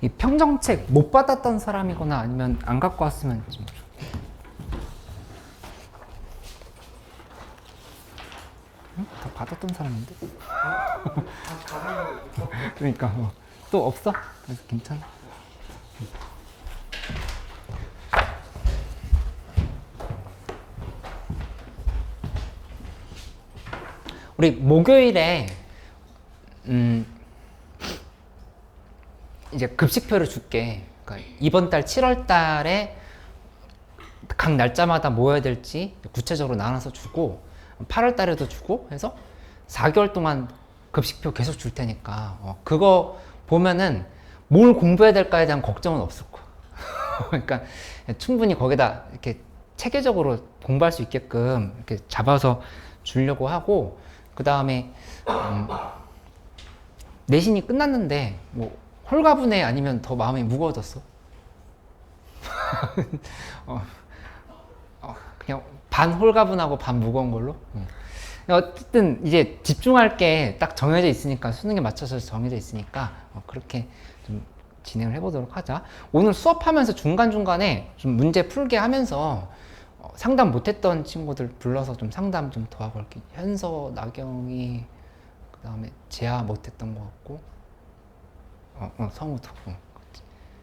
이 평정책 못 받았던 사람이거나 아니면 안 갖고 왔으면 좀. 응? 다 받았던 사람인데? 그러니까 또 없어? 그래서 괜찮아. 우리 목요일에 이제 급식표를 줄게. 그러니까 이번 달 7월 달에 각 날짜마다 뭐 해야 될지 구체적으로 나눠서 주고 8월 달에도 주고 해서 4개월 동안 급식표 계속 줄 테니까 그거 보면은 뭘 공부해야 될까에 대한 걱정은 없을 거야. 그러니까 충분히 거기다 이렇게 체계적으로 공부할 수 있게끔 이렇게 잡아서 주려고 하고, 그 다음에 내신이 끝났는데 뭐 홀가분해 아니면 더 마음이 무거워졌어? 그냥 반 홀가분하고 반 무거운 걸로? 어쨌든 이제 집중할 게 딱 정해져 있으니까, 수능에 맞춰서 정해져 있으니까 그렇게 좀 진행을 해보도록 하자. 오늘 수업하면서 중간중간에 좀 문제 풀게 하면서 상담 못했던 친구들 불러서 좀 상담 좀 더 하고 이렇게 현서, 나경이, 그 다음에 재아 못했던 것 같고 성우도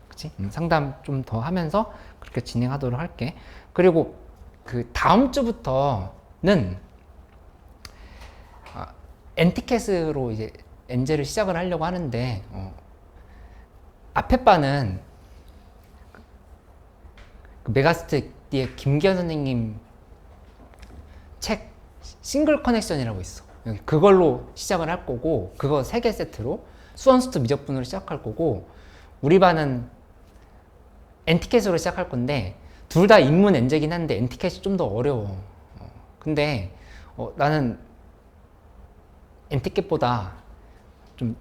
그치? 상담 좀 더 하면서 그렇게 진행하도록 할게. 그리고 그 다음 주부터는 엔티켓으로 이제 엔제를 시작을 하려고 하는데 앞에 바는 그 메가스터디의 김기현 선생님 책 싱글 커넥션이라고 있어. 그걸로 시작을 할 거고, 그거 3개 세트로 수원수투 미적분으로 시작할 거고, 우리 반은 엔티켓으로 시작할 건데 둘 다 인문 엔제긴 한데 엔티켓이 좀 더 어려워. 근데 나는 엔티켓보다 좀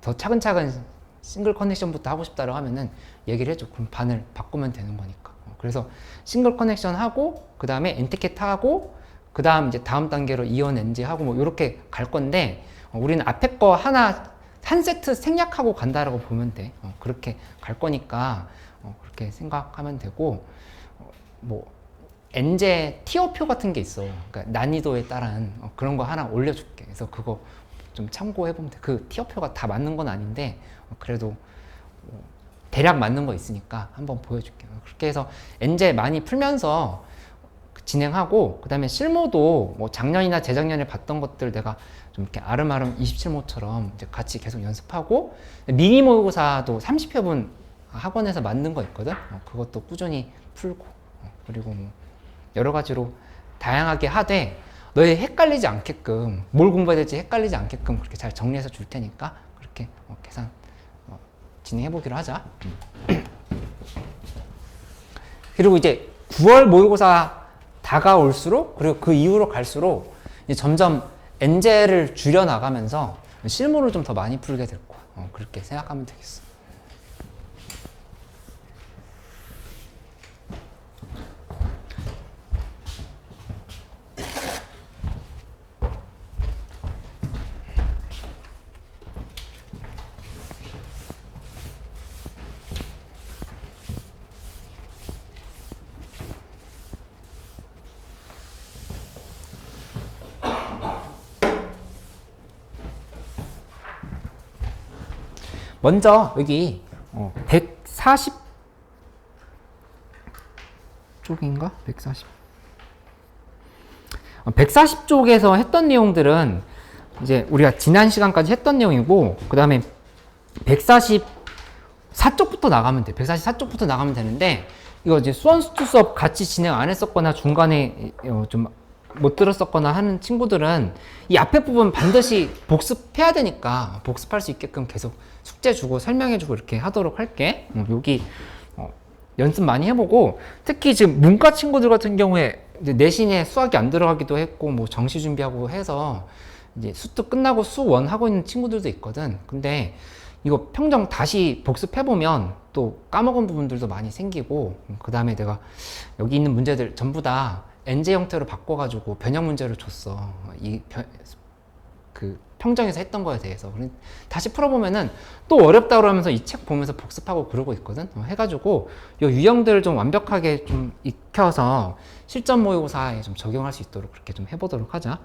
더 차근차근 싱글 커넥션부터 하고 싶다고 하면은 얘기를 해줘. 그럼 반을 바꾸면 되는 거니까. 그래서 싱글 커넥션 하고, 그 다음에 엔티켓 하고, 그 다음 이제 다음 단계로 이온 엔지 하고 뭐 이렇게 갈 건데, 우리는 앞에 거 하나 한 세트 생략하고 간다라고 보면 돼. 그렇게 갈 거니까 그렇게 생각하면 되고, 뭐 엔제 티어표 같은 게 있어. 그러니까 난이도에 따른 그런 거 하나 올려줄게. 그래서 그거 좀 참고해보면 돼. 그 티어표가 다 맞는 건 아닌데 그래도 대략 맞는 거 있으니까 한번 보여줄게. 그렇게 해서 엔제 많이 풀면서 진행하고, 그 다음에 실무도 뭐 작년이나 재작년에 봤던 것들 내가 좀 이렇게 아름아름 27모처럼 이제 같이 계속 연습하고, 미니 모의고사도 30회분 학원에서 만든 거 있거든. 그것도 꾸준히 풀고, 그리고 뭐 여러 가지로 다양하게 하되 너희 헷갈리지 않게끔, 뭘 공부해야 될지 헷갈리지 않게끔 그렇게 잘 정리해서 줄 테니까 그렇게 계산 진행해 보기로 하자. 그리고 이제 9월 모의고사 다가올수록, 그리고 그 이후로 갈수록 이제 점점 엔제를 줄여 나가면서 실무를 좀 더 많이 풀게 될 거야. 그렇게 생각하면 되겠어. 먼저 여기 140 쪽인가? 140 쪽에서 했던 내용들은 이제 우리가 지난 시간까지 했던 내용이고, 그 다음에 144쪽부터 나가면 돼. 144쪽부터 나가면 되는데, 이거 이제 수원수투 수업 같이 진행 안 했었거나 중간에 좀 못 들었었거나 하는 친구들은 이 앞에 부분 반드시 복습해야 되니까 복습할 수 있게끔 계속 숙제 주고 설명해 주고 이렇게 하도록 할게. 여기 연습 많이 해보고, 특히 지금 문과 친구들 같은 경우에 이제 내신에 수학이 안 들어가기도 했고 뭐 정시 준비하고 해서 이제 수투 끝나고 수1 하고 있는 친구들도 있거든. 근데 이거 평정 다시 복습해보면 또 까먹은 부분들도 많이 생기고, 그 다음에 내가 여기 있는 문제들 전부 다 엔제 형태로 바꿔가지고 변형 문제를 줬어. 그 평정에서 했던 거에 대해서 다시 풀어보면은 또 어렵다 그러면서 이 책 보면서 복습하고 그러고 있거든. 해가지고 이 유형들을 좀 완벽하게 좀 익혀서 실전 모의고사에 좀 적용할 수 있도록 그렇게 좀 해보도록 하자.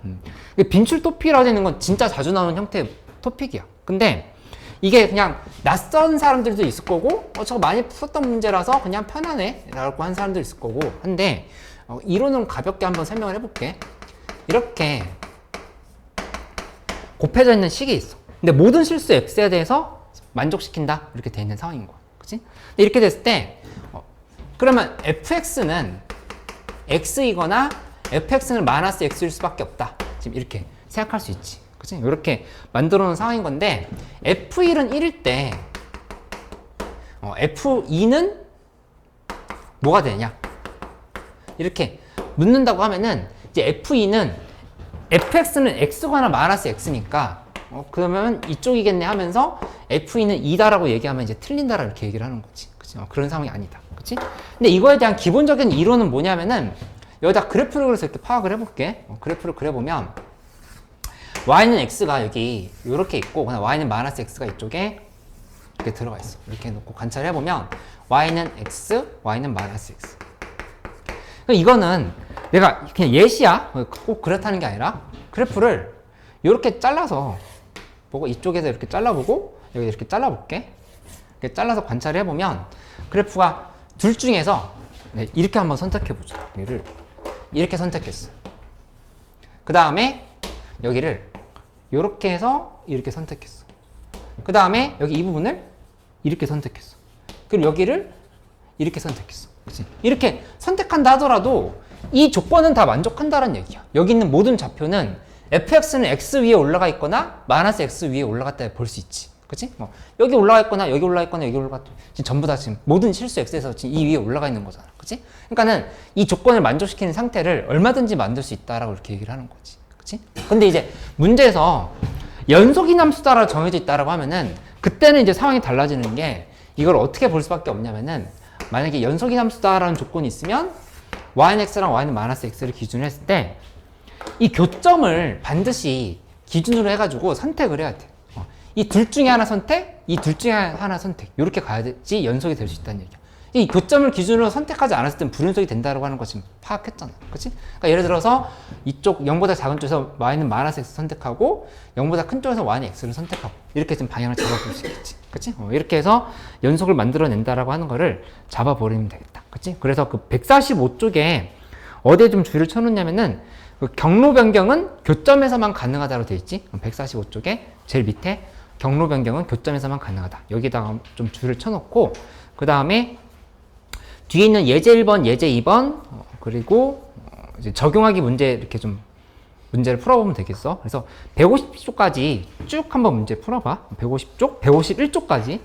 빈출 토픽이라는 건 진짜 자주 나오는 형태의 토픽이야. 근데 이게 그냥 낯선 사람들도 있을 거고 저거 많이 풀었던 문제라서 그냥 편하네 라고 한 사람도 있을 거고 한데 이론은 가볍게 한번 설명을 해볼게. 이렇게 곱해져 있는 식이 있어. 근데 모든 실수 x에 대해서 만족시킨다 이렇게 돼 있는 상황인 거야. 그치? 이렇게 됐을 때 그러면 fx는 x이거나 fx는 마이너스 x일 수밖에 없다. 지금 이렇게 생각할 수 있지. 그치? 이렇게 만들어 놓은 상황인 건데 f1은 1일 때 f2는 뭐가 되냐? 이렇게 묻는다고 하면은 이제 f2는 fx는 x거나 마이너스 x니까 그러면 이쪽이겠네 하면서 f2는 2다라고 얘기하면 이제 틀린다라고 이렇게 얘기를 하는 거지. 그치? 그런 상황이 아니다. 그치? 근데 이거에 대한 기본적인 이론은 뭐냐면은 여기다 그래프를 그려서 이렇게 파악을 해볼게. 그래프를 그려보면 y는 x가 여기 이렇게 있고 그냥 y는 마이너스 x가 이쪽에 이렇게 들어가 있어. 이렇게 놓고 관찰을 해보면 y는 x, y는 마이너스 x. 이거는 내가 그냥 예시야. 꼭 그렇다는 게 아니라 그래프를 이렇게 잘라서 보고 이쪽에서 이렇게 잘라보고 여기 이렇게 잘라볼게. 이렇게 잘라서 관찰을 해보면 그래프가 둘 중에서 이렇게 한번 선택해보죠. 얘를 이렇게 선택했어. 그 다음에 여기를 이렇게 해서 이렇게 선택했어. 그 다음에 여기 이 부분을 이렇게 선택했어. 그리고 여기를 이렇게 선택했어. 그치? 이렇게 선택한다 하더라도 이 조건은 다 만족한다는 얘기야. 여기 있는 모든 좌표는 fx는 x 위에 올라가 있거나 마이너스 x 위에 올라갔다 볼 수 있지. 그치? 여기 올라가 있거나 여기 올라가 있거나 여기 올라가 지금 전부 다 지금 모든 실수 x에서 지금 이 위에 올라가 있는 거잖아. 그치? 그러니까는 이 조건을 만족시키는 상태를 얼마든지 만들 수 있다라고 이렇게 얘기를 하는 거지. 그치? 근데 이제 문제에서 연속이 함수다라고 정해져 있다라고 하면은 그때는 이제 상황이 달라지는 게 이걸 어떻게 볼 수밖에 없냐면은 만약에 연속이 함수다라는 조건이 있으면 y는 x랑 y는 마이너스 x를 기준으로 했을 때 이 교점을 반드시 기준으로 해가지고 선택을 해야 돼. 이 둘 중에 하나 선택, 이 둘 중에 하나 선택 이렇게 가야지 연속이 될 수 있다는 얘기야. 이 교점을 기준으로 선택하지 않았을 땐 불연속이 된다고 하는 거 지금 파악했잖아. 그치? 그러니까 예를 들어서 이쪽 0보다 작은 쪽에서 y는 마이너스 x 선택하고 0보다 큰 쪽에서 y는 x를 선택하고 이렇게 좀 방향을 잡아볼 수 있겠지. 그치? 이렇게 해서 연속을 만들어낸다라고 하는 거를 잡아버리면 되겠다. 그치? 그래서 그 145쪽에 어디에 좀 줄을 쳐놓냐면은 그 경로 변경은 교점에서만 가능하다고 되어 있지. 145쪽에 제일 밑에 경로 변경은 교점에서만 가능하다. 여기다가 좀 줄을 쳐놓고 그 다음에 뒤에 있는 예제 1번, 예제 2번 그리고 이제 적용하기 문제 이렇게 좀 문제를 풀어보면 되겠어. 그래서 150쪽까지 쭉 한번 문제 풀어봐. 150쪽, 151쪽까지.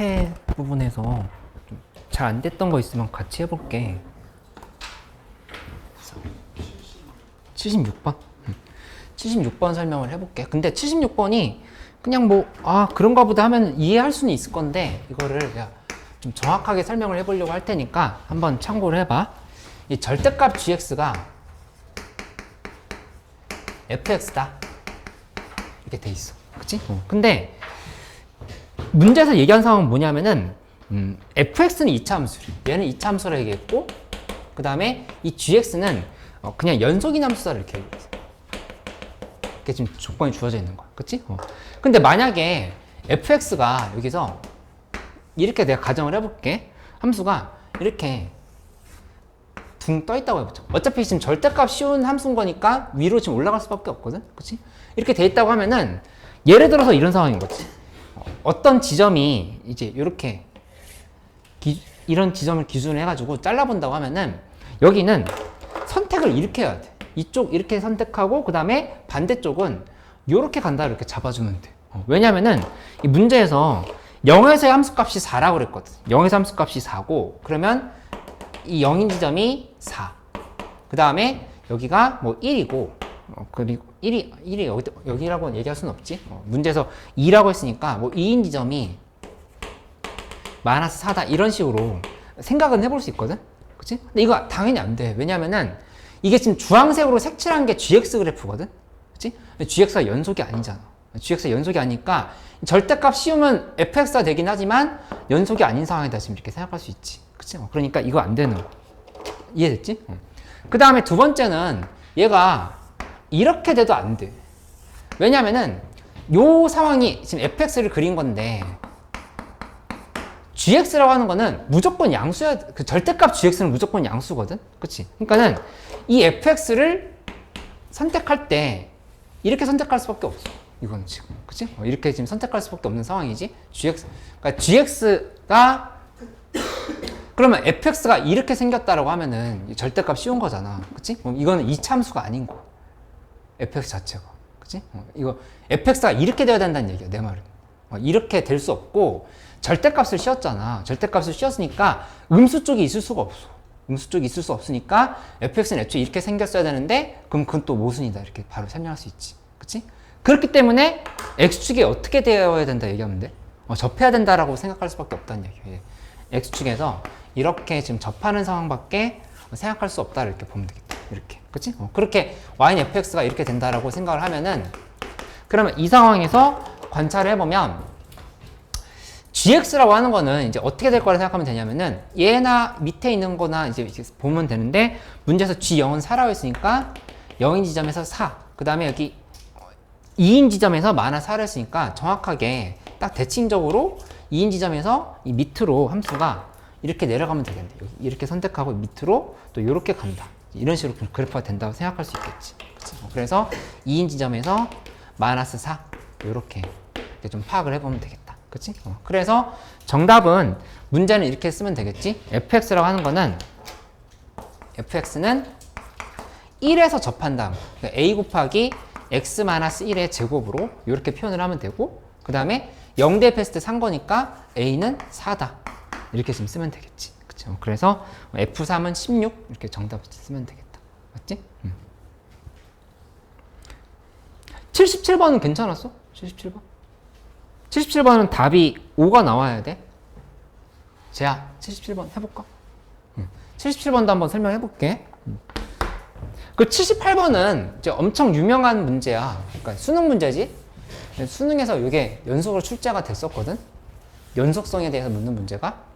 앞에 부분에서 잘 안 됐던 거 있으면 같이 해볼게. 76번? 76번 설명을 해볼게. 근데 76번이 그냥 뭐, 그런가 보다 하면 이해할 수는 있을 건데, 이거를 내가 좀 정확하게 설명을 해보려고 할 테니까 한번 참고를 해봐. 이 절대값 gx가 fx다. 이렇게 돼 있어. 그치? 근데 문제에서 얘기한 상황은 뭐냐면은, fx는 2차 함수, 얘는 2차 함수라 얘기했고, 그 다음에 이 gx는 그냥 연속인 함수다 이렇게 얘기했어. 이게 지금 조건이 주어져 있는 거야. 그치? 근데 만약에 fx가 여기서 이렇게 내가 가정을 해볼게. 함수가 이렇게 둥 떠 있다고 해보죠. 어차피 지금 절대값 씌운 함수인 거니까 위로 지금 올라갈 수밖에 없거든. 그치? 이렇게 돼 있다고 하면은 예를 들어서 이런 상황인 거지. 어떤 지점이 이제 이렇게 이런 지점을 기준으로 해가지고 잘라본다고 하면은 여기는 선택을 이렇게 해야 돼. 이쪽 이렇게 선택하고 그 다음에 반대쪽은 이렇게 간다 이렇게 잡아주면 돼. 왜냐면은 이 문제에서 0에서의 함수값이 4라고 그랬거든. 0에서 함수값이 4고 그러면 이 0인 지점이 4. 그 다음에 여기가 뭐 1이고 그리고 1이 여기라고 얘기할 수는 없지. 문제에서 2라고 했으니까 뭐 2인 지점이 마이너스 4다 이런 식으로 생각은 해볼 수 있거든. 그치? 근데 이거 당연히 안 돼. 왜냐면은 이게 지금 주황색으로 색칠한 게 gx 그래프거든. 그치? 근데 gx가 연속이 아니잖아. gx가 연속이 아니니까 절대값 씌우면 fx가 되긴 하지만 연속이 아닌 상황이다 지금 이렇게 생각할 수 있지. 그치? 그러니까 이거 안 되는 거. 이해됐지? 그 다음에 두 번째는 얘가 이렇게 돼도 안 돼. 왜냐면은 요 상황이 지금 fx를 그린 건데 gx라고 하는 거는 무조건 양수야. 그 절대값 gx는 무조건 양수거든. 그치? 그러니까는 이 fx를 선택할 때 이렇게 선택할 수밖에 없어. 이거는 지금. 그치? 이렇게 지금 선택할 수밖에 없는 상황이지. 그러니까 gx가 그러면 fx가 이렇게 생겼다라고 하면은 절대값 씌운 거잖아. 그치? 이거는 이참수가 아닌 거. fx 자체가. 그치? 이거 fx가 이렇게 돼야 된다는 얘기야. 내 말은. 이렇게 될 수 없고 절대값을 씌웠잖아. 절대값을 씌웠으니까 음수 쪽이 있을 수가 없어. 음수 쪽이 있을 수 없으니까 fx는 애초에 이렇게 생겼어야 되는데 그럼 그건 또 모순이다. 이렇게 바로 설명할 수 있지. 그치? 그렇기 때문에 x축이 어떻게 되어야 된다 얘기하면 돼? 접해야 된다라고 생각할 수밖에 없다는 얘기예요. x축에서 이렇게 지금 접하는 상황밖에 생각할 수 없다 이렇게 보면 되겠다. 이렇게. 그치? 그렇게 y는 fx가 이렇게 된다라고 생각을 하면은 그러면 이 상황에서 관찰을 해보면 gx라고 하는 거는 이제 어떻게 될 거라 생각하면 되냐면은 얘나 밑에 있는 거나 이제 보면 되는데 문제에서 g0은 4라고 했으니까 0인 지점에서 4. 그 다음에 여기 2인 지점에서 마이너스 4를 했으니까 정확하게 딱 대칭적으로 2인 지점에서 이 밑으로 함수가 이렇게 내려가면 되겠네. 여기 이렇게 선택하고 밑으로 또 이렇게 간다. 이런 식으로 그래프가 된다고 생각할 수 있겠지. 그치? 그래서 2인 지점에서 마이너스 4 이렇게 좀 파악을 해보면 되겠다. 그치? 그래서 정답은 문제는 이렇게 쓰면 되겠지. fx라고 하는 거는 fx는 1에서 접한 다음 그러니까 a 곱하기 x-1의 제곱으로 이렇게 표현을 하면 되고 그 다음에 0 대입했을 때 산 거니까 a는 4다. 이렇게 지금 쓰면 되겠지. 그쵸? 그래서 F3은 16 이렇게 정답 쓰면 되겠다. 맞지? 77번은 괜찮았어? 77번? 77번은 답이 5가 나와야 돼. 재야 77번 해볼까? 77번도 한번 설명해 볼게. 그 78번은 이제 엄청 유명한 문제야. 그러니까 수능 문제지. 수능에서 이게 연속으로 출제가 됐었거든. 연속성에 대해서 묻는 문제가.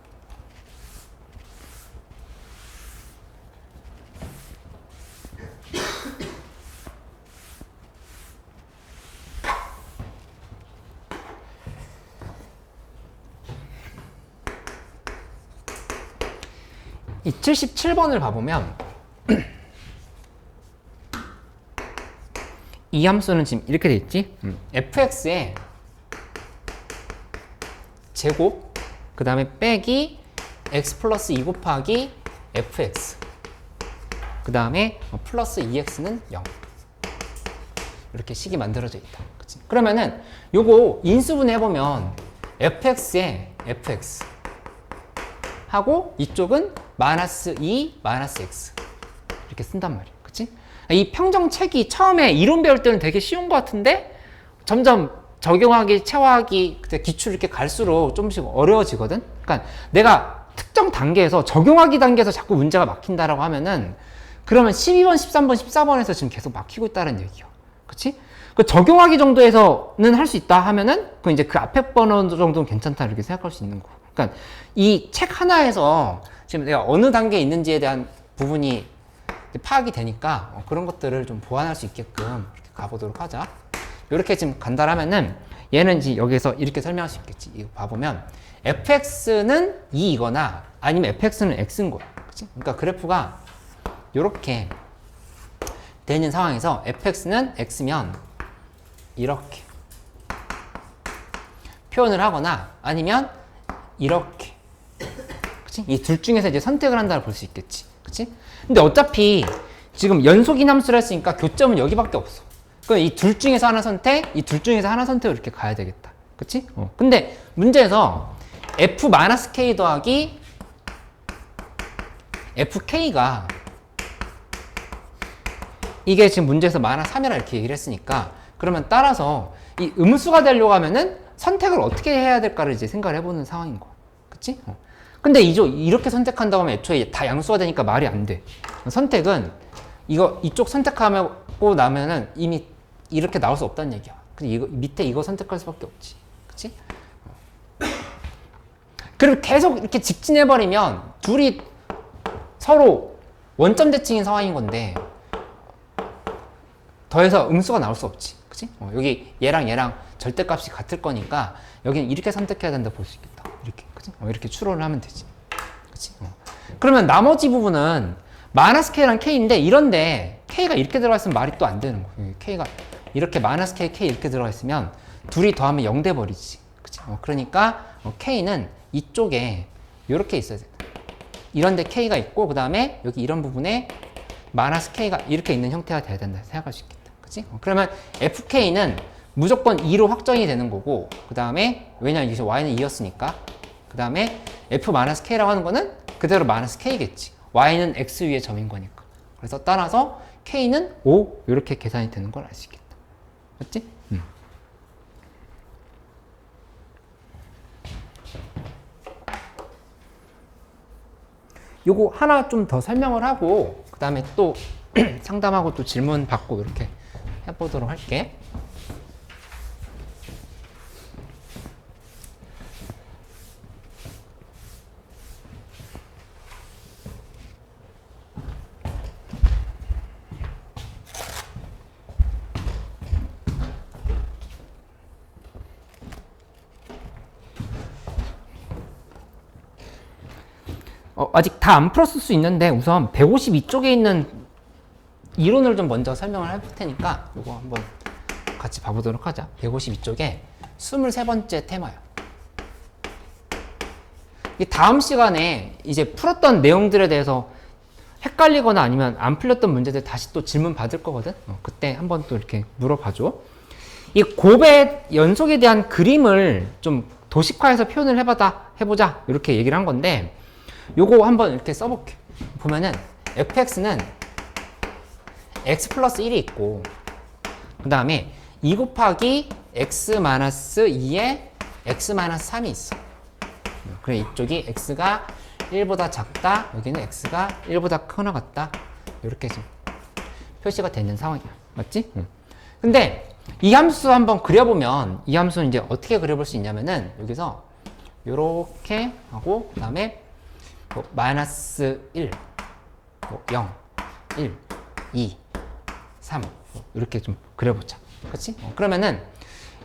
이 77번을 봐보면 이 함수는 지금 이렇게 돼 있지? fx의 제곱 그 다음에 빼기 x 플러스 2 곱하기 fx 그 다음에 플러스 2x는 0 이렇게 식이 만들어져 있다. 그치? 그러면은 요거 인수분해 해보면 fx의 fx 하고 이쪽은 마이너스 2 마이너스 x 이렇게 쓴단 말이에요. 그치? 이 평정책이 처음에 이론 배울 때는 되게 쉬운 것 같은데 점점 적용하기, 체화하기, 기출 이렇게 갈수록 조금씩 어려워지거든? 그러니까 내가 특정 단계에서 적용하기 단계에서 자꾸 문제가 막힌다라고 하면은 그러면 12번, 13번, 14번에서 지금 계속 막히고 있다는 얘기야. 그치? 그 적용하기 정도에서는 할 수 있다 하면은 그 이제 그 앞에 번호 정도는 괜찮다 이렇게 생각할 수 있는 거고. 그러니까 이 책 하나에서 지금 내가 어느 단계에 있는지에 대한 부분이 파악이 되니까 그런 것들을 좀 보완할 수 있게끔 이렇게 가보도록 하자. 이렇게 지금 간단하면은 얘는 이제 여기서 이렇게 설명할 수 있겠지. 이거 봐보면 fx는 2이거나 아니면 fx는 x인 거야. 그치? 그러니까 그래프가 이렇게 되는 상황에서 fx는 x면 이렇게 표현을 하거나 아니면 이렇게. 그치? 이 둘 중에서 이제 선택을 한다고 볼 수 있겠지. 그치? 근데 어차피 지금 연속인 함수를 했으니까 교점은 여기밖에 없어. 그럼 이 둘 중에서 하나 선택, 이 둘 중에서 하나 선택을 이렇게 가야 되겠다. 그치? 근데 문제에서 f-k 더하기 fk가 이게 지금 문제에서 마이너스 3이라 이렇게 얘기를 했으니까 그러면 따라서 이 음수가 되려고 하면은 선택을 어떻게 해야 될까를 이제 생각을 해보는 상황인 거야. 그치? 근데 이렇게 선택한다고 하면 애초에 다 양수가 되니까 말이 안 돼. 선택은 이쪽 선택하고 나면은 이미 이렇게 나올 수 없다는 얘기야. 이거 밑에 이거 선택할 수밖에 없지. 그치? 그리고 계속 이렇게 직진해버리면 둘이 서로 원점 대칭인 상황인 건데 더해서 음수가 나올 수 없지. 그치? 여기 얘랑 절대값이 같을 거니까 여기는 이렇게 선택해야 된다 볼 수 있겠다. 이렇게. 그치? 이렇게 추론을 하면 되지. 그치? 그러면 나머지 부분은 마이너스 k랑 k인데 이런데 k가 이렇게 들어가 있으면 말이 또 안 되는 거야. k가 이렇게 마이너스 k, k 이렇게 들어가 있으면 둘이 더하면 0 돼버리지. 그치? 그러니까 k는 이쪽에 이렇게 있어야 돼. 이런데 k가 있고 그 다음에 여기 이런 부분에 마이너스 k가 이렇게 있는 형태가 돼야 된다 생각할 수 있겠다. 그치? 그러면 fk는 무조건 2로 확정이 되는 거고 그 다음에 왜냐면 여기서 y는 2였으니까 그 다음에 f-k라고 하는 거는 그대로 마이너스 k겠지. y는 x 위의 점인 거니까. 그래서 따라서 k는 5 이렇게 계산이 되는 걸 알 수 있겠다. 맞지? 요거 하나 좀 더 설명을 하고 그 다음에 또 상담하고 또 질문 받고 이렇게 해보도록 할게. 아직 다 안 풀었을 수 있는데 우선 152쪽에 있는 이론을 좀 먼저 설명을 해볼 테니까 이거 한번 같이 봐보도록 하자. 152쪽에 23번째 테마야. 이 다음 시간에 이제 풀었던 내용들에 대해서 헷갈리거나 아니면 안 풀렸던 문제들 다시 또 질문 받을 거거든. 그때 한번 또 이렇게 물어봐줘. 이 곱의 연속에 대한 그림을 좀 도식화해서 표현을 해보자 이렇게 얘기를 한 건데 요거 한번 이렇게 써볼게. 보면은 fx는 x 플러스 1이 있고 그 다음에 2 곱하기 x-2에 x-3이 있어. 그래 이쪽이 x가 1보다 작다, 여기는 x가 1보다 크거나 같다. 이렇게 지금 표시가 되는 상황이야. 맞지? 근데 이 함수 한번 그려보면 이 함수는 이제 어떻게 그려볼 수 있냐면은 여기서 요렇게 하고 그 다음에 마이너스 1, 0, 1, 2, 3 이렇게 좀 그려보자. 그렇지? 그러면은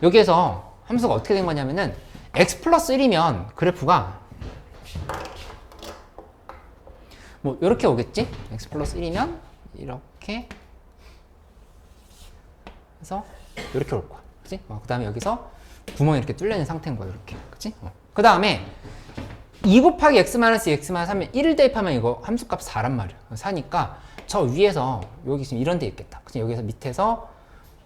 여기에서 함수가 어떻게 된 거냐면은 x 플러스 1이면 그래프가 뭐 이렇게 오겠지? x 플러스 1이면 이렇게 해서 이렇게 올 거야. 그치? 그 다음에 여기서 구멍이 이렇게 뚫려 있는 상태인 거야. 이렇게. 그치? 그 다음에 2 곱하기 x-3면 1을 대입하면 이거 함수값 4란 말이야. 4니까 저 위에서 여기 지금 이런 데 있겠다. 그치? 여기서 밑에서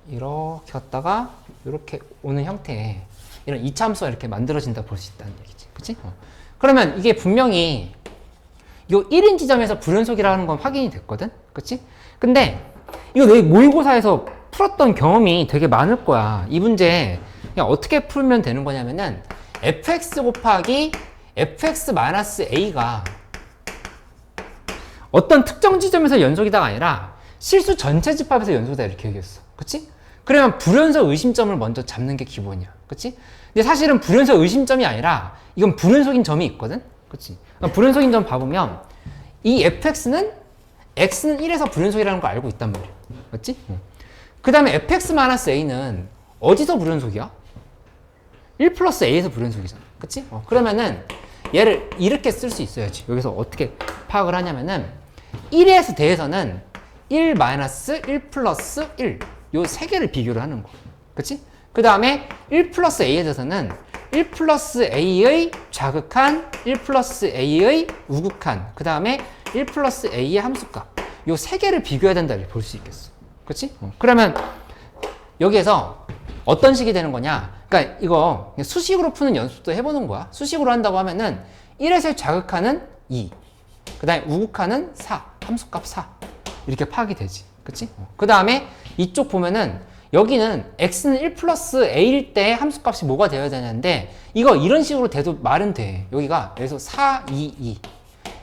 이렇게 갔다가 이렇게 오는 형태의 이런 2차 함수가 이렇게 만들어진다 볼 수 있다는 얘기지. 그치? 그러면 이게 분명히 요 1인 지점에서 불연속이라는 건 확인이 됐거든? 그치? 근데 이거 너희 모의고사에서 풀었던 경험이 되게 많을 거야. 이 문제 그냥 어떻게 풀면 되는 거냐면은 fx 곱하기 fx-a가 어떤 특정 지점에서 연속이다가 아니라 실수 전체 집합에서 연속이다 이렇게 얘기했어. 그치? 그러면 불연속 의심점을 먼저 잡는 게 기본이야. 그치? 근데 사실은 불연속 의심점이 아니라 이건 불연속인 점이 있거든? 그치? 불연속인 점 봐보면 이 fx는 x는 1에서 불연속이라는 걸 알고 있단 말이야. 맞지? 그 다음에 fx-a는 어디서 불연속이야? 1 플러스 a에서 불연속이잖아. 그치? 그러면은 얘를 이렇게 쓸 수 있어야지. 여기서 어떻게 파악을 하냐면은 1에서 대해서는 1 마이너스 1 플러스 1 요 세 개를 비교를 하는 거야. 그치? 그 다음에 1 플러스 a에 대해서는 1 플러스 a의 좌극한 1 플러스 a의 우극한 그 다음에 1 플러스 a의 함수값 요 세 개를 비교해야 된다 이렇게 볼 수 있겠어. 그치? 그러면 여기에서 어떤 식이 되는 거냐? 그러니까 이거 그냥 수식으로 푸는 연습도 해보는 거야. 수식으로 한다고 하면은 1에서의 좌극한은 2, 그 다음에 우극한은 4, 함수값 4 이렇게 파악이 되지. 그치? 그 다음에 이쪽 보면은 여기는 x는 1 플러스 a일 때 함수값이 뭐가 되어야 되는데 이거 이런 식으로 돼도 말은 돼. 여기가 그래서 4, 2, 2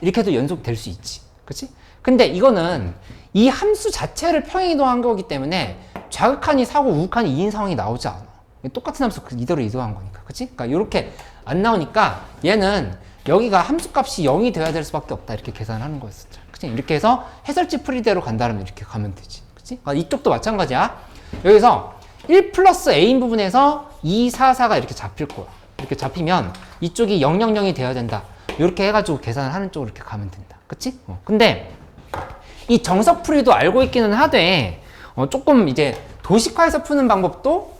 이렇게 해도 연속될 수 있지. 그치? 근데 이거는 이 함수 자체를 평행이동한 거기 때문에 좌극한이 4고 우극한이 2인 상황이 나오지 않아. 똑같은 함수 이대로 이동한 거니까. 그치? 그러니까 이렇게 안 나오니까 얘는 여기가 함수값이 0이 되어야 될 수밖에 없다. 이렇게 계산하는 거였어. 그치? 이렇게 해서 해설지 풀이대로 간다면 이렇게 가면 되지. 그치? 이쪽도 마찬가지야. 여기서 1 플러스 a인 부분에서 2, 4, 4가 이렇게 잡힐 거야. 이렇게 잡히면 이쪽이 0, 0, 0이 되어야 된다. 이렇게 해가지고 계산을 하는 쪽으로 이렇게 가면 된다. 그치? 근데 이 정석풀이도 알고 있기는 하되 조금 이제 도식화해서 푸는 방법도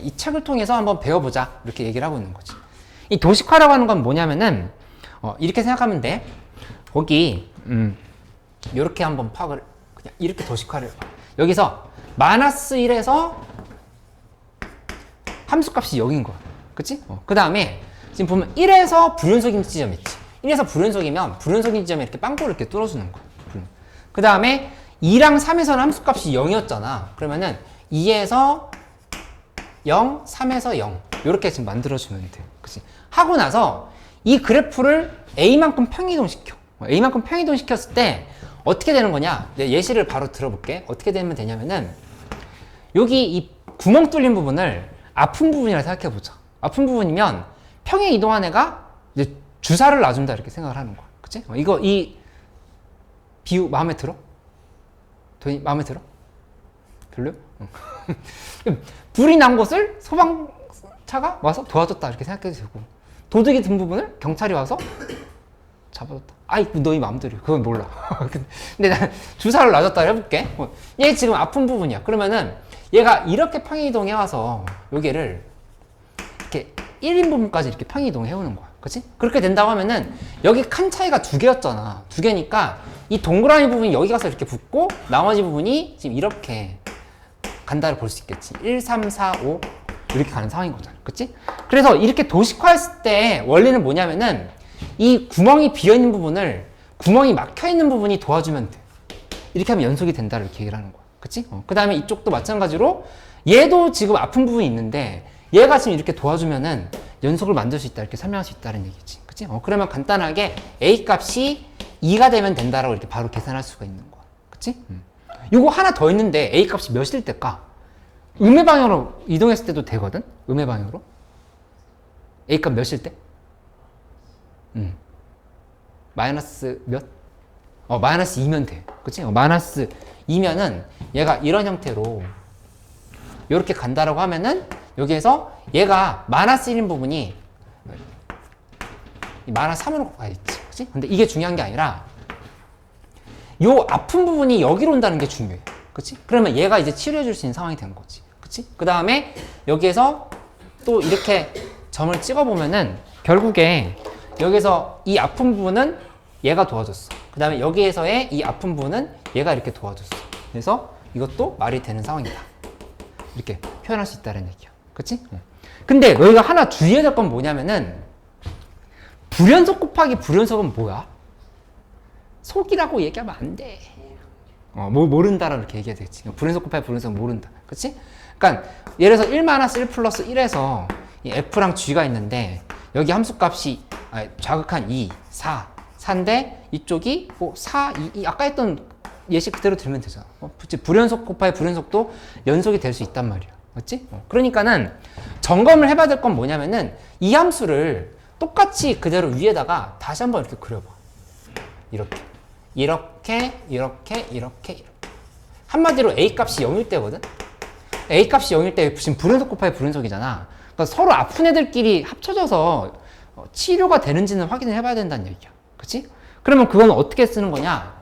이 책을 통해서 한번 배워보자 이렇게 얘기를 하고 있는 거지. 이 도식화라고 하는 건 뭐냐면은 이렇게 생각하면 돼. 거기 이렇게 한번 파악을 그냥 이렇게 도식화를 여기서 마이너스 1에서 함수값이 0인 거야. 그치? 그 다음에 지금 보면 1에서 불연속인 지점 있지. 1에서 불연속이면 불연속인 지점에 이렇게 빵꾸를 이렇게 뚫어주는 거야. 그 다음에 2랑 3에서는 함수값이 0이었잖아. 그러면은 2에서 0, 3에서 0 이렇게 지금 만들어주면 돼. 그치? 하고 나서 이 그래프를 A만큼 평이동시켜. A만큼 평이동시켰을 때 어떻게 되는 거냐? 예시를 바로 들어볼게. 어떻게 되면 되냐면은 여기 이 구멍 뚫린 부분을 아픈 부분이라 생각해보자. 아픈 부분이면 평행 이동한 애가 이제 주사를 놔준다 이렇게 생각을 하는 거야. 그치? 이거 이 비유 마음에 들어? 도현이 마음에 들어? 별로요? 불이 난 곳을 소방차가 와서 도와줬다 이렇게 생각해도 되고 도둑이 든 부분을 경찰이 와서 잡아줬다. 아이 너희 마음대로 그건 몰라. 근데 난 주사를 놔줬다 해볼게. 얘 지금 아픈 부분이야. 그러면은 얘가 이렇게 평행이동해 와서 여기를 이렇게 1인 부분까지 이렇게 평행이동해 오는 거야. 그치? 그렇게 된다고 하면은 여기 칸 차이가 2개였잖아. 2개니까 이 동그라미 부분이 여기 가서 이렇게 붙고 나머지 부분이 지금 이렇게 간다를 볼 수 있겠지. 1, 3, 4, 5 이렇게 가는 상황인 거잖아. 그치? 그래서 이렇게 도식화했을 때 원리는 뭐냐면은 이 구멍이 비어있는 부분을 구멍이 막혀있는 부분이 도와주면 돼. 이렇게 하면 연속이 된다 이렇게 얘기를 하는 거야. 그치? 그 다음에 이쪽도 마찬가지로 얘도 지금 아픈 부분이 있는데 얘가 지금 이렇게 도와주면은 연속을 만들 수 있다 이렇게 설명할 수 있다는 얘기지. 그치? 그러면 간단하게 A 값이 2가 되면 된다라고 이렇게 바로 계산할 수가 있는 거야. 그치? 요거 하나 더 있는데 A 값이 몇일 때까? 음의 방향으로 이동했을 때도 되거든? 음의 방향으로. A 값 몇일 때? 마이너스 몇? 마이너스 2면 돼. 그치? 마이너스 2면은 얘가 이런 형태로 이렇게 간다라고 하면은 여기에서 얘가 마이너스 1인 부분이 마이너스 3으로 가야겠지. 그치? 근데 이게 중요한 게 아니라 요 아픈 부분이 여기로 온다는 게 중요해. 그치? 그러면 얘가 이제 치료해 줄 수 있는 상황이 된 거지. 그치? 그 다음에 여기에서 또 이렇게 점을 찍어 보면은 결국에 여기서 이 아픈 부분은 얘가 도와줬어. 그 다음에 여기에서의 이 아픈 부분은 얘가 이렇게 도와줬어. 그래서 이것도 말이 되는 상황이다. 이렇게 표현할 수 있다는 얘기야. 그치? 근데 너희가 하나 주의해야 될 건 뭐냐면은 불연속 곱하기 불연속은 뭐야? 속이라고 얘기하면 안 돼. 뭐 모른다라고 이렇게 얘기해야 되겠지. 불연속 곱하기 불연속은 모른다. 그치? 그러니까 예를 들어서 1 마이너스 1 플러스 1에서 이 f랑 g가 있는데 여기 함수값이 좌극한 2, 4, 4인데 이쪽이 뭐 4, 2, 아까 했던 예식 그대로 들면 되잖아. 그치? 불연속 곱하기 불연속도 연속이 될 수 있단 말이야. 맞지? 그러니까는 점검을 해봐야 될 건 뭐냐면은 이 함수를 똑같이 그대로 위에다가 다시 한번 이렇게 그려봐. 이렇게. 이렇게. 한마디로 A 값이 0일 때거든? A 값이 0일 때 지금 불연속 곱하기 불연속이잖아. 그러니까 서로 아픈 애들끼리 합쳐져서 치료가 되는지는 확인을 해봐야 된다는 얘기야. 그치? 그러면 그건 어떻게 쓰는 거냐?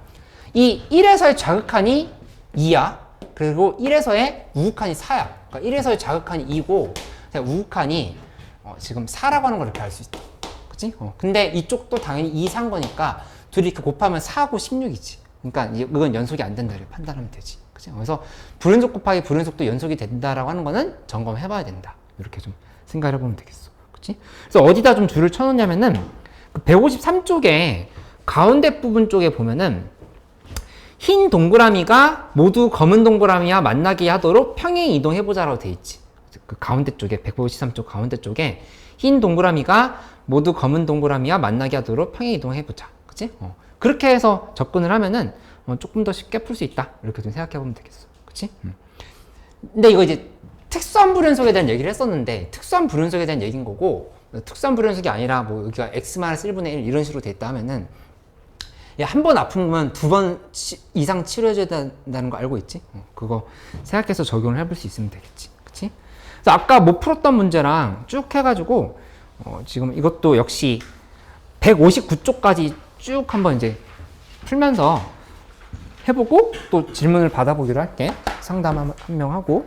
이 1에서의 자극한이 2야. 그리고 1에서의 우극한이 4야. 그러니까 1에서의 자극한이 2고 우극한이 지금 4라고 하는 걸 이렇게 알 수 있다. 그치? 근데 이쪽도 당연히 2, 4인 거니까 둘이 이렇게 곱하면 4하고 16이지. 그러니까 이건 연속이 안 된다 이렇게 판단하면 되지. 그치? 그래서 불연속 곱하기 불연속도 연속이 된다라고 하는 거는 점검해 봐야 된다. 이렇게 좀 생각해 보면 되겠어. 그치? 그래서 어디다 좀 줄을 쳐 놓냐면은 153쪽에 가운데 부분 쪽에 보면은 흰 동그라미가 모두 검은 동그라미와 만나게 하도록 평행 이동해보자라고 돼 있지. 그 가운데 쪽에 153쪽 가운데 쪽에 흰 동그라미가 모두 검은 동그라미와 만나게 하도록 평행 이동해보자. 그치? 그렇게 해서 접근을 하면은 조금 더 쉽게 풀 수 있다. 이렇게 좀 생각해보면 되겠어. 그치? 근데 이거 이제 특수한 불연속에 대한 얘기를 했었는데 특수한 불연속에 대한 얘기인 거고 특수한 불연속이 아니라 뭐 여기가 x-1분의 1 이런 식으로 돼 있다 하면은 한 번 아프면 2번 이상 치료해줘야 된다는 거 알고 있지? 그거 생각해서 적용을 해볼 수 있으면 되겠지. 그치? 그래서 아까 못 풀었던 문제랑 쭉 해가지고, 지금 이것도 역시 159쪽까지 쭉 한번 이제 풀면서 해보고 또 질문을 받아보기로 할게. 상담 한 명 하고.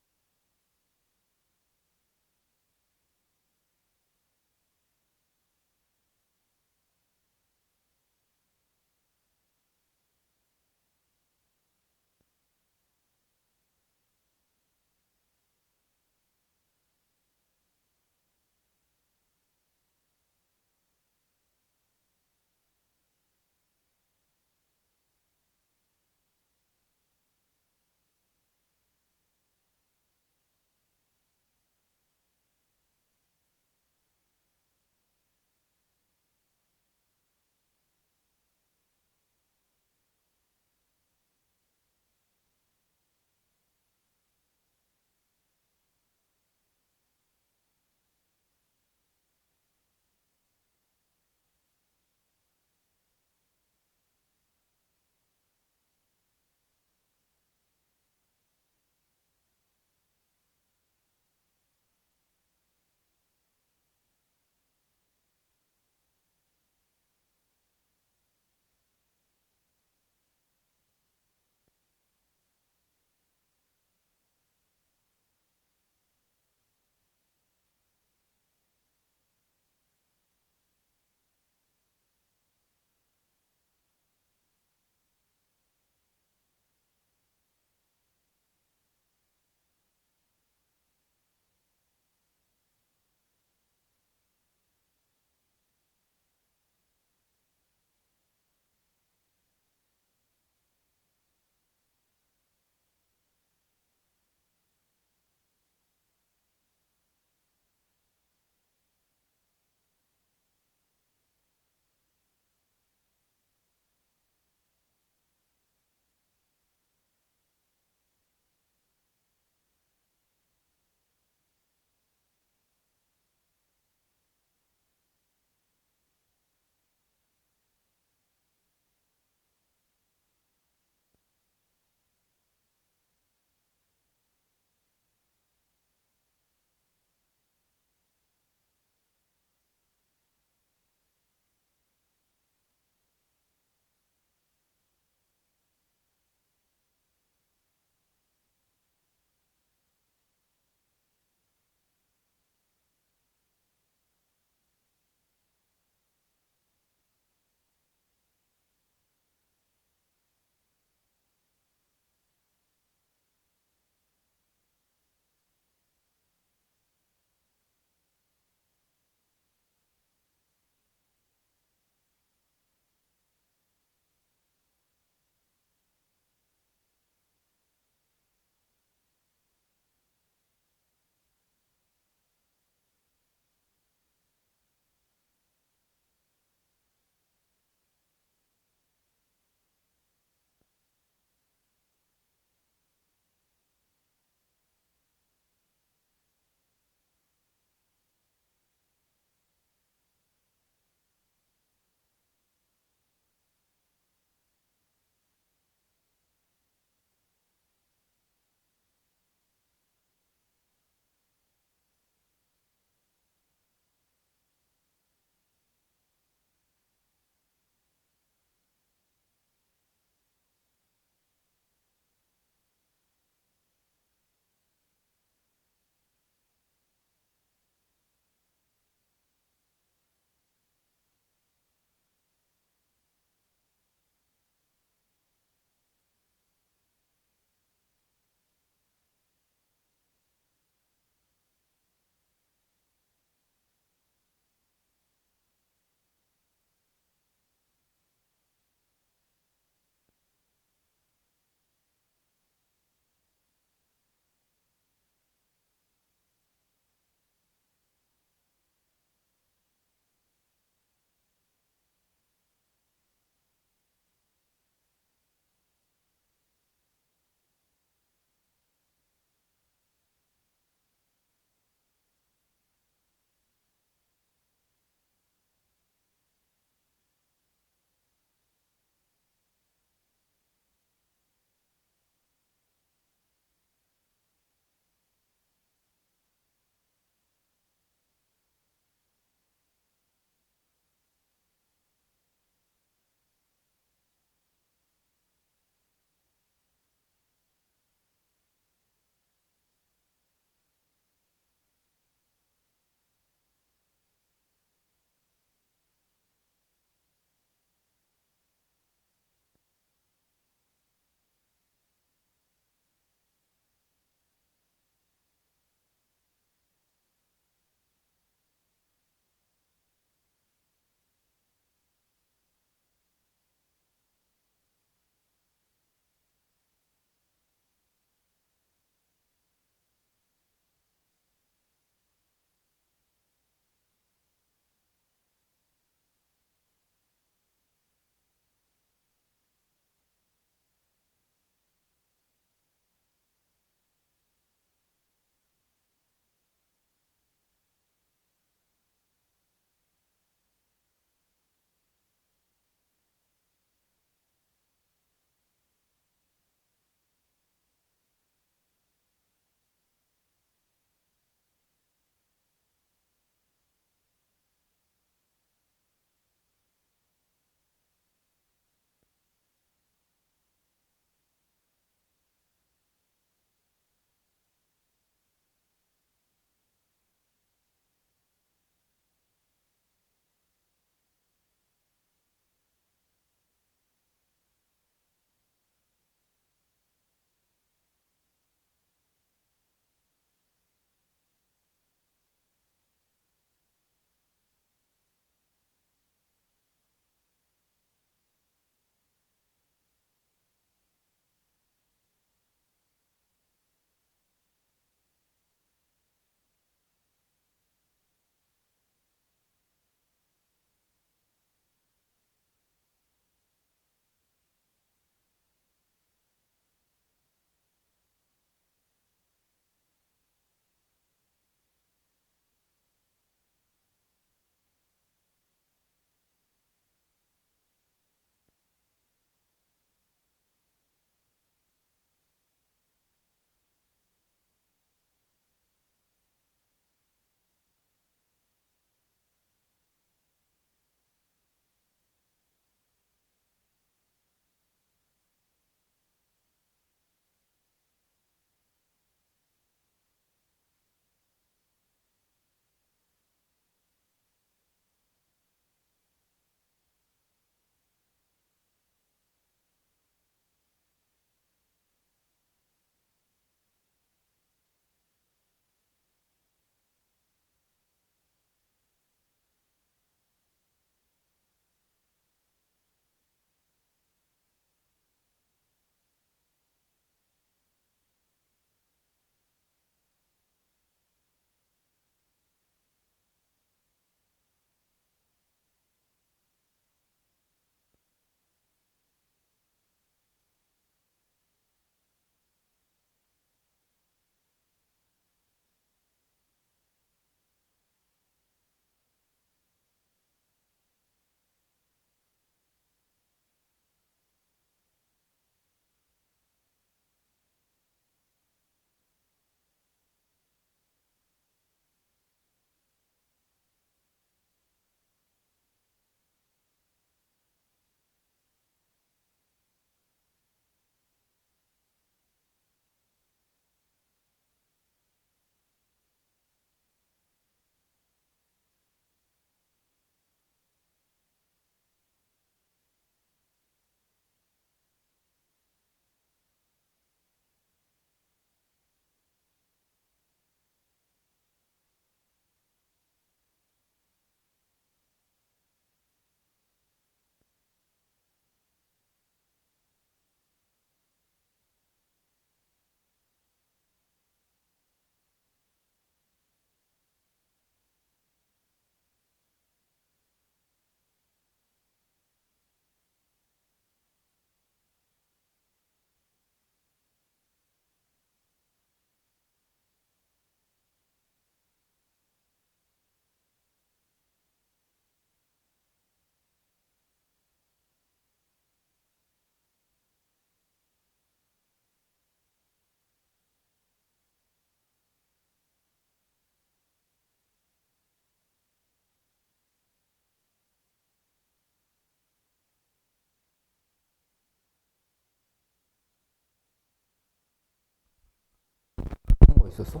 있었어?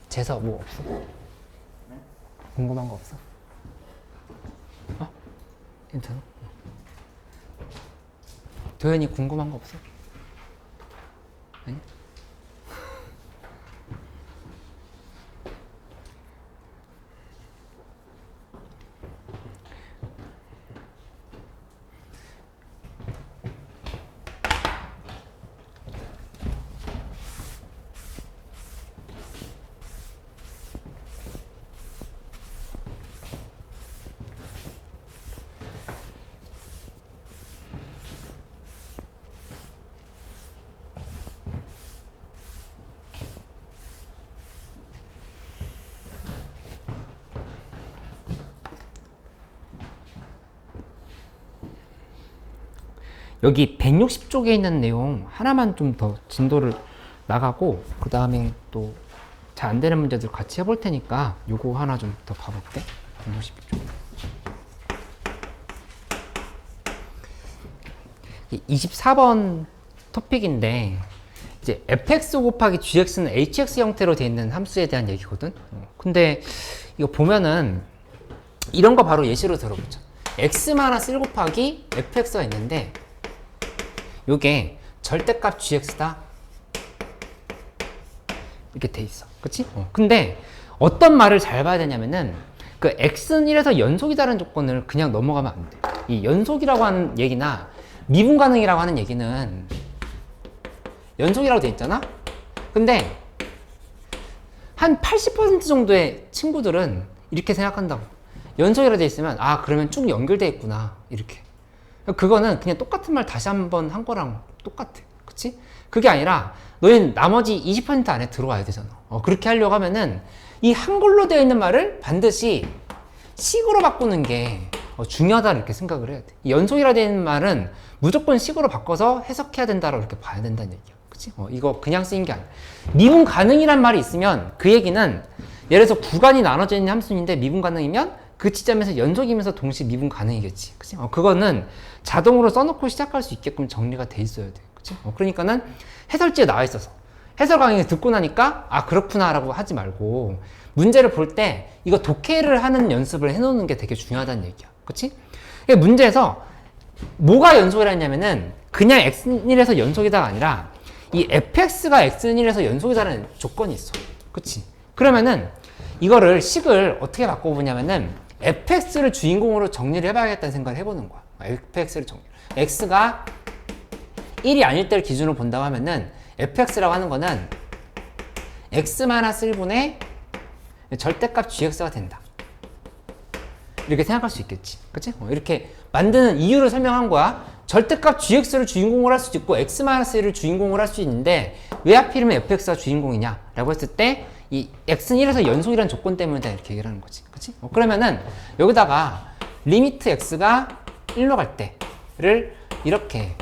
재서 뭐 없어? 궁금한 거 없어? 괜찮아? 도현이 궁금한 거 없어? 아니? 여기 160쪽에 있는 내용 하나만 좀 더 진도를 나가고 그 다음에 또 잘 안 되는 문제들 같이 해볼 테니까 요거 하나 좀 더 봐볼게. 160쪽 24번 토픽인데 이제 fx 곱하기 gx는 hx 형태로 되어 있는 함수에 대한 얘기거든. 근데 이거 보면은 이런 거 바로 예시로 들어보자. x-1 곱하기 fx가 있는데 요게 절대값 gx다 이렇게 돼 있어. 그치? 근데 어떤 말을 잘 봐야 되냐면은 그 x는 1에서 연속이다라는 조건을 그냥 넘어가면 안 돼. 이 연속이라고 하는 얘기나 미분 가능이라고 하는 얘기는 연속이라고 돼 있잖아? 근데 한 80% 정도의 친구들은 이렇게 생각한다고. 연속이라고 돼 있으면 아 그러면 쭉 연결돼 있구나 이렇게. 그거는 그냥 똑같은 말 다시 한번 한 거랑 똑같아. 그치? 그게 아니라 너희는 나머지 20% 안에 들어와야 되잖아. 그렇게 하려고 하면은 이 한글로 되어 있는 말을 반드시 식으로 바꾸는 게 중요하다 이렇게 생각을 해야 돼. 이 연속이라 되어 있는 말은 무조건 식으로 바꿔서 해석해야 된다라고 이렇게 봐야 된다는 얘기야. 그치? 이거 그냥 쓰인 게 아니야. 미분 가능이란 말이 있으면 그 얘기는 예를 들어서 구간이 나눠져 있는 함수인데 미분 가능이면 그 지점에서 연속이면서 동시에 미분 가능이겠지. 그치? 그거는 자동으로 써놓고 시작할 수 있게끔 정리가 돼 있어야 돼. 그치? 그러니까는 해설지에 나와 있어서 해설 강의 듣고 나니까 아 그렇구나 라고 하지 말고 문제를 볼 때 이거 독해를 하는 연습을 해놓는 게 되게 중요하다는 얘기야. 그치? 문제에서 뭐가 연속이라 했냐면은 그냥 x1에서 연속이다가 아니라 이 fx가 x1에서 연속이다라는 조건이 있어. 그치? 그러면은 이거를 식을 어떻게 바꿔보냐면은 fx를 주인공으로 정리를 해봐야겠다는 생각을 해보는 거야. fx를 정리. x가 1이 아닐 때를 기준으로 본다고 하면은 fx라고 하는 거는 x-1분의 절대값 gx가 된다. 이렇게 생각할 수 있겠지. 그치? 이렇게 만드는 이유를 설명한 거야. 절대값 gx를 주인공으로 할 수도 있고 x-1을 주인공으로 할 수 있는데 왜 하필이면 fx가 주인공이냐 라고 했을 때 이 x는 1에서 연속이라는 조건 때문에 이렇게 얘기를 하는 거지. 그치? 그러면은 여기다가 리미트 x가 1로 갈 때를 이렇게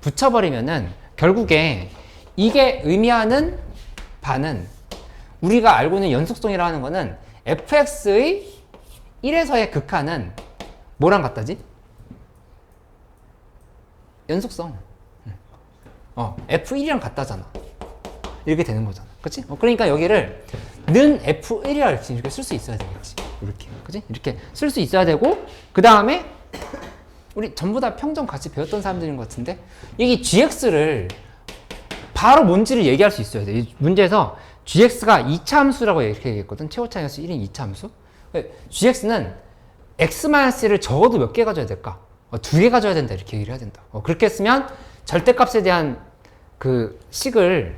붙여버리면은 결국에 이게 의미하는 바는 우리가 알고 있는 연속성이라고 하는 거는 fx의 1에서의 극한은 뭐랑 같다지? 연속성. f1이랑 같다잖아. 이렇게 되는 거잖아. 그치? 그러니까 여기를 는 f1이라 이렇게 쓸 수 있어야 되겠지. 이렇게. 그치? 이렇게 쓸 수 있어야 되고, 그 다음에 우리 전부 다 평점 같이 배웠던 사람들인 것 같은데, 여기 gx를 바로 뭔지를 얘기할 수 있어야 돼. 이 문제에서 gx가 2차 함수라고 이렇게 얘기했거든. 최고차이 함수 1인 2차 함수. gx는 x-1을 적어도 몇 개 가져야 될까? 2개 가져야 된다. 이렇게 얘기를 해야 된다. 그렇게 했으면 절대값에 대한 그 식을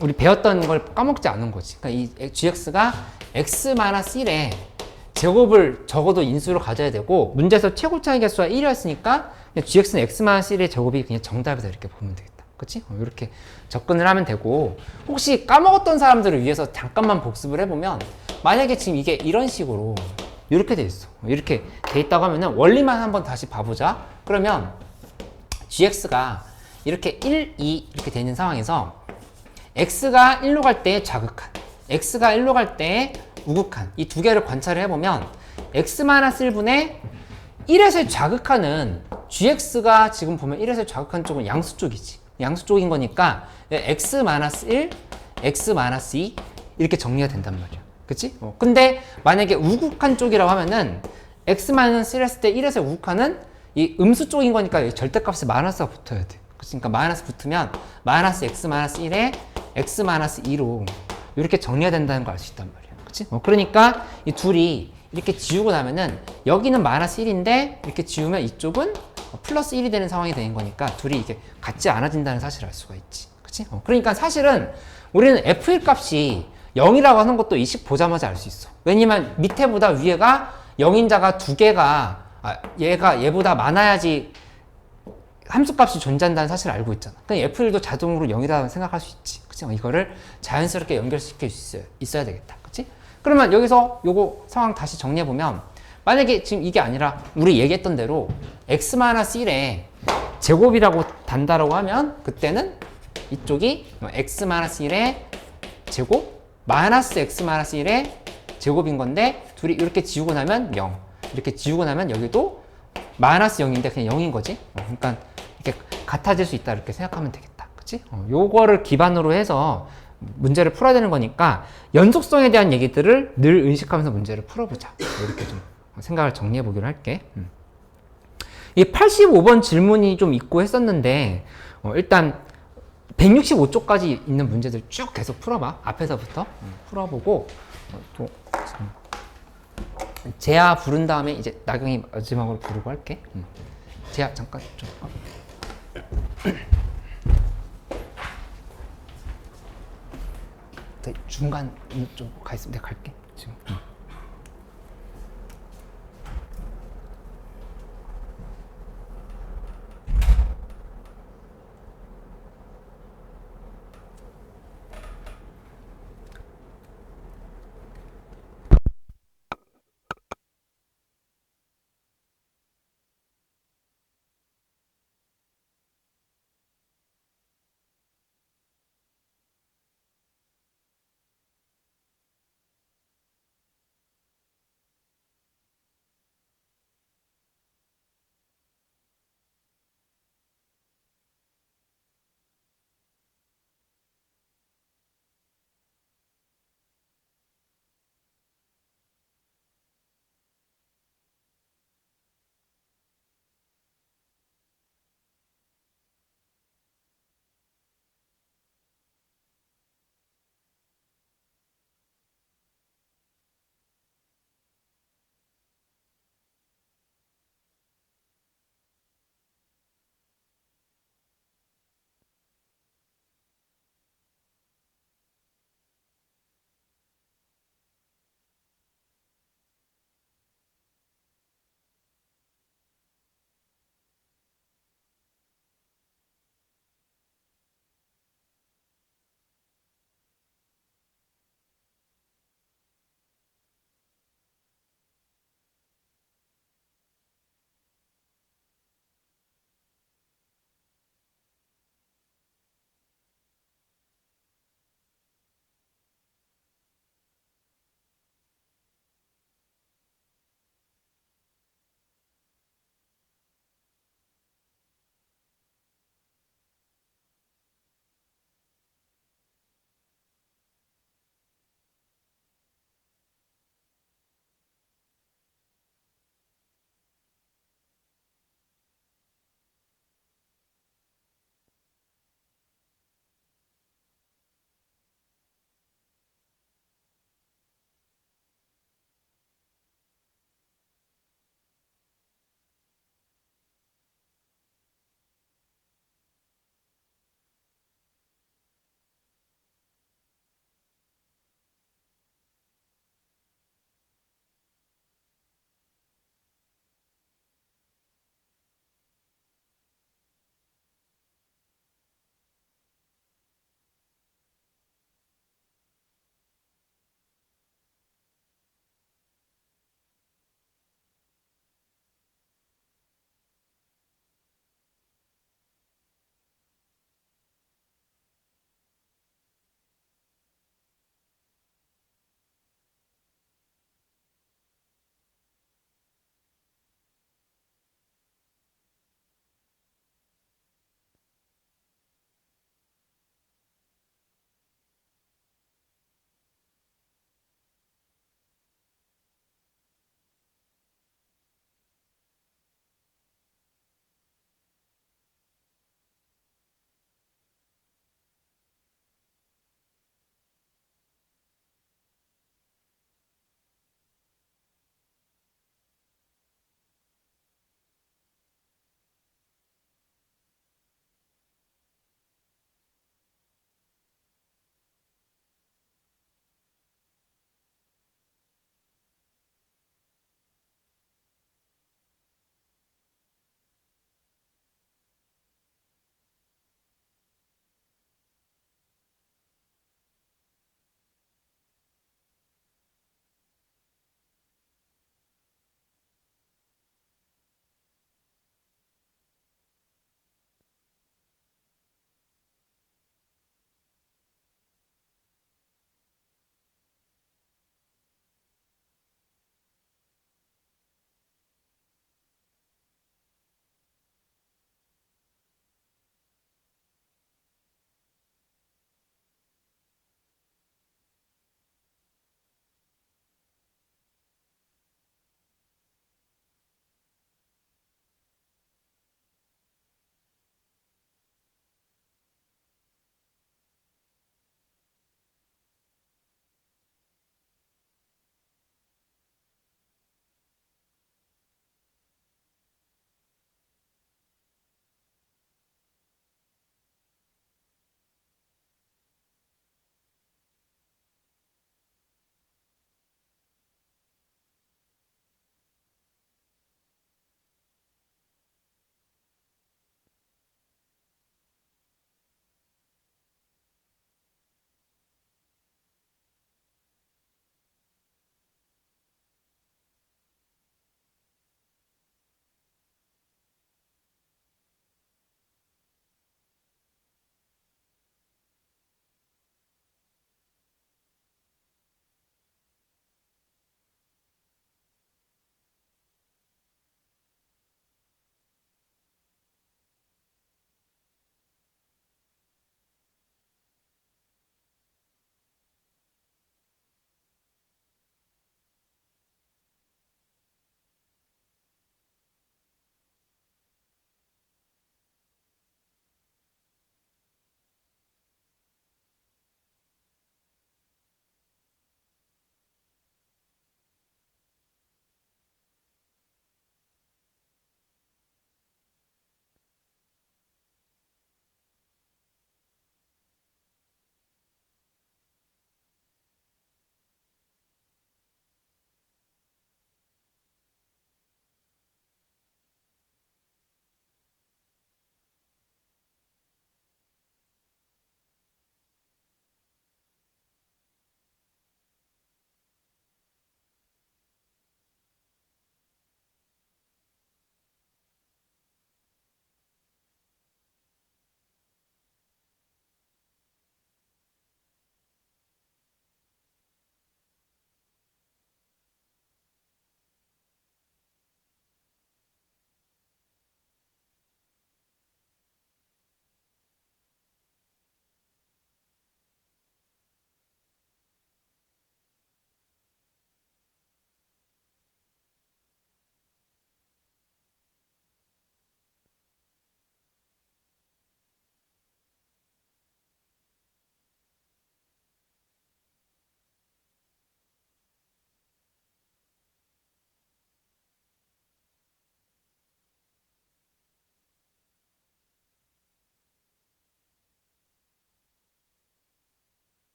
우리 배웠던 걸 까먹지 않은 거지. 그러니까 이 gx가 x-1의 제곱을 적어도 인수로 가져야 되고, 문제에서 최고차이 개수가 1이었으니까 gx는 x-1의 제곱이 그냥 정답이다. 이렇게 보면 되겠다. 그치? 이렇게 접근을 하면 되고, 혹시 까먹었던 사람들을 위해서 잠깐만 복습을 해보면, 만약에 지금 이게 이런 식으로 이렇게 돼 있어. 이렇게 돼 있다고 하면은 원리만 한번 다시 봐보자. 그러면 gx가 이렇게 1, 2 이렇게 되는 상황에서 x가 1로 갈 때의 좌극한, x가 1로 갈 때의 우극한, 이 두 개를 관찰을 해보면 x-1분의 1에서의 좌극한은 gx가 지금 보면 1에서 좌극한 쪽은 양수 쪽이지. 양수 쪽인 거니까 x-1, x-2 이렇게 정리가 된단 말이야. 그치? 근데 만약에 우극한 쪽이라고 하면은 x-1 했을 때 1에서 우극한은 이 음수 쪽인 거니까 절대값에 마이너스가 붙어야 돼. 그러니까 마이너스 붙으면 마이너스 x-1에 x-2로 이렇게 정리가 된다는 걸 알 수 있단 말이야. 그치? 그러니까 이 둘이 이렇게 지우고 나면은 여기는 마이너스 1인데 이렇게 지우면 이쪽은 플러스 1이 되는 상황이 되는 거니까 둘이 이게 같지 않아진다는 사실을 알 수가 있지. 그치? 그러니까 사실은 우리는 f1 값이 0이라고 하는 것도 이 식 보자마자 알 수 있어. 왜냐면 밑에보다 위에가 0인자가 두 개가 얘가 얘보다 많아야지 함수값이 존재한다는 사실을 알고 있잖아. 그러니까 f1도 자동으로 0이라고 생각할 수 있지. 그치? 이거를 자연스럽게 연결시킬 수 있어야 되겠다. 그치? 그러면 여기서 요거 상황 다시 정리해보면 만약에 지금 이게 아니라 우리 얘기했던 대로 x-1의 제곱이라고 단다라고 하면 그때는 이쪽이 x-1의 제곱 마이너스 x-1의 제곱인 건데 둘이 이렇게 지우고 나면 0 이렇게 지우고 나면 여기도 마이너스 0인데 그냥 0인 거지. 그러니까 이렇게 같아질 수 있다 이렇게 생각하면 되겠다. 그치? 요거를 기반으로 해서 문제를 풀어야 되는 거니까 연속성에 대한 얘기들을 늘 의식하면서 문제를 풀어보자. 이렇게 좀 생각을 정리해 보기로 할게. 이 85번 질문이 좀 있고 했었는데 일단 165쪽까지 있는 문제들 쭉 계속 풀어봐. 앞에서부터 풀어보고 또 재아 부른 다음에 이제 나경이 마지막으로 부르고 할게. 재아 잠깐 좀. 중간 좀 가 있으면 내가 갈게 지금.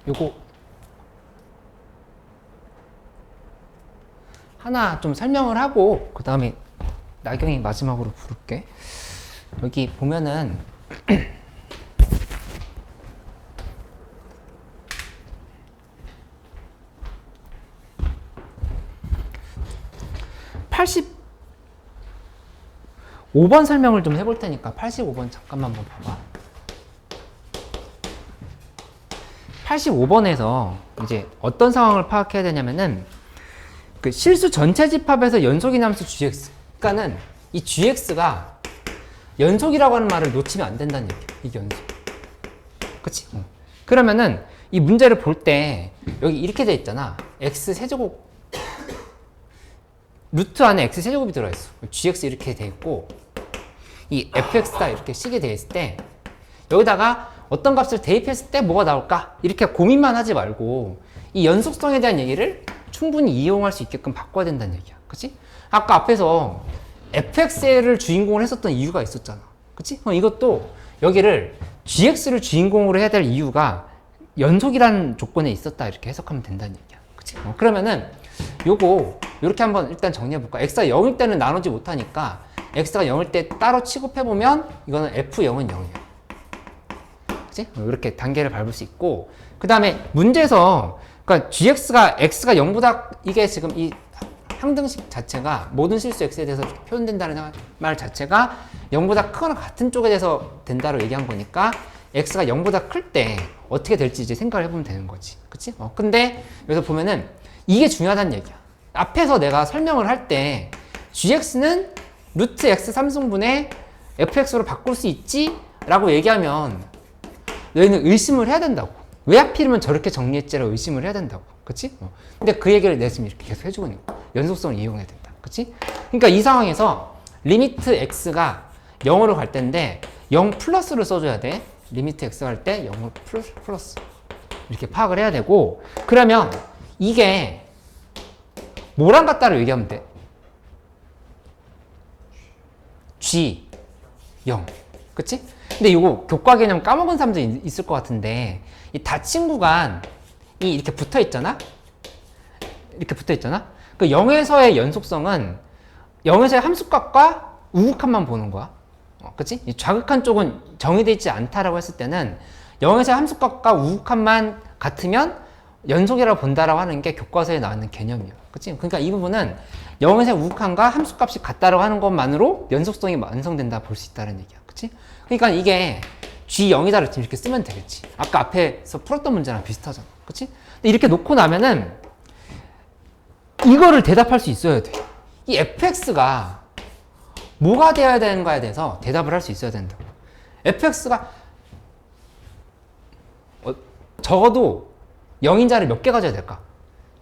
요거 하나 좀 설명을 하고 그 다음에 나경이 마지막으로 부를게. 여기 보면은 85번 설명을 좀 해볼 테니까 85번 잠깐만 한번 봐봐. 85번에서 이제 어떤 상황을 파악해야 되냐면은 그 실수 전체 집합에서 연속인 함수 gx. 그러니까는 이 gx가 연속이라고 하는 말을 놓치면 안 된다는 얘기야. 이게 연속. 그치? 그러면은 이 문제를 볼 때 여기 이렇게 돼 있잖아. x 세제곱 루트 안에 x 세제곱이 들어있어. gx 이렇게 돼 있고 이 fx가 이렇게 식이 돼 있을 때 여기다가 어떤 값을 대입했을 때 뭐가 나올까? 이렇게 고민만 하지 말고 이 연속성에 대한 얘기를 충분히 이용할 수 있게끔 바꿔야 된다는 얘기야. 그치? 아까 앞에서 fx를 주인공으로 했었던 이유가 있었잖아. 그치? 이것도 여기를 gx를 주인공으로 해야 될 이유가 연속이라는 조건에 있었다 이렇게 해석하면 된다는 얘기야. 그치? 그러면은 요거 이렇게 한번 일단 정리해 볼까? x가 0일 때는 나누지 못하니까 x가 0일 때 따로 취급해 보면 이거는 f0은 0이야. 그치? 이렇게 단계를 밟을 수 있고 그 다음에 문제에서 그러니까 gx가 x가 0보다 이게 지금 이 항등식 자체가 모든 실수 x에 대해서 이렇게 표현된다는 말 자체가 0보다 크거나 같은 쪽에 대해서 된다로 얘기한 거니까 x가 0보다 클 때 어떻게 될지 이제 생각을 해보면 되는 거지. 그치? 근데 여기서 보면은 이게 중요하다는 얘기야. 앞에서 내가 설명을 할 때 gx는 루트 x 3승분의 fx로 바꿀 수 있지? 라고 얘기하면 너희는 의심을 해야 된다고. 왜 하필이면 저렇게 정리했지라고 의심을 해야 된다고. 그치? 근데 그 얘기를 내가 지금 이렇게 계속 해주고 있는 거야. 연속성을 이용해야 된다. 그치? 그러니까 이 상황에서 리미트 x가 0으로 갈 때인데 0 플러스를 써줘야 돼. 리미트 x가 갈 때 0을 플러스 이렇게 파악을 해야 되고 그러면 이게 뭐랑 같다를 얘기하면 돼? g 0 그치? 근데 이거 교과 개념 까먹은 사람도 있을 것 같은데 이 닫힌 구간이 이렇게 붙어 있잖아? 이렇게 붙어 있잖아? 그 0에서의 연속성은 0에서의 함수값과 우극한만 보는 거야. 그치? 이 좌극한 쪽은 정의되어 있지 않다라고 했을 때는 0에서의 함수값과 우극한만 같으면 연속이라고 본다라고 하는 게 교과서에 나오는 개념이야. 그치? 그러니까 이 부분은 0에서의 우극한과 함수값이 같다라고 하는 것만으로 연속성이 완성된다 볼 수 있다는 얘기야. 그치? 그러니까 이게 G0이다를 이렇게 쓰면 되겠지. 아까 앞에서 풀었던 문제랑 비슷하잖아. 그치? 근데 이렇게 놓고 나면은 이거를 대답할 수 있어야 돼. 이 fx가 뭐가 되어야 되는가에 대해서 대답을 할 수 있어야 된다고. fx가 적어도 0인자를 몇 개 가져야 될까?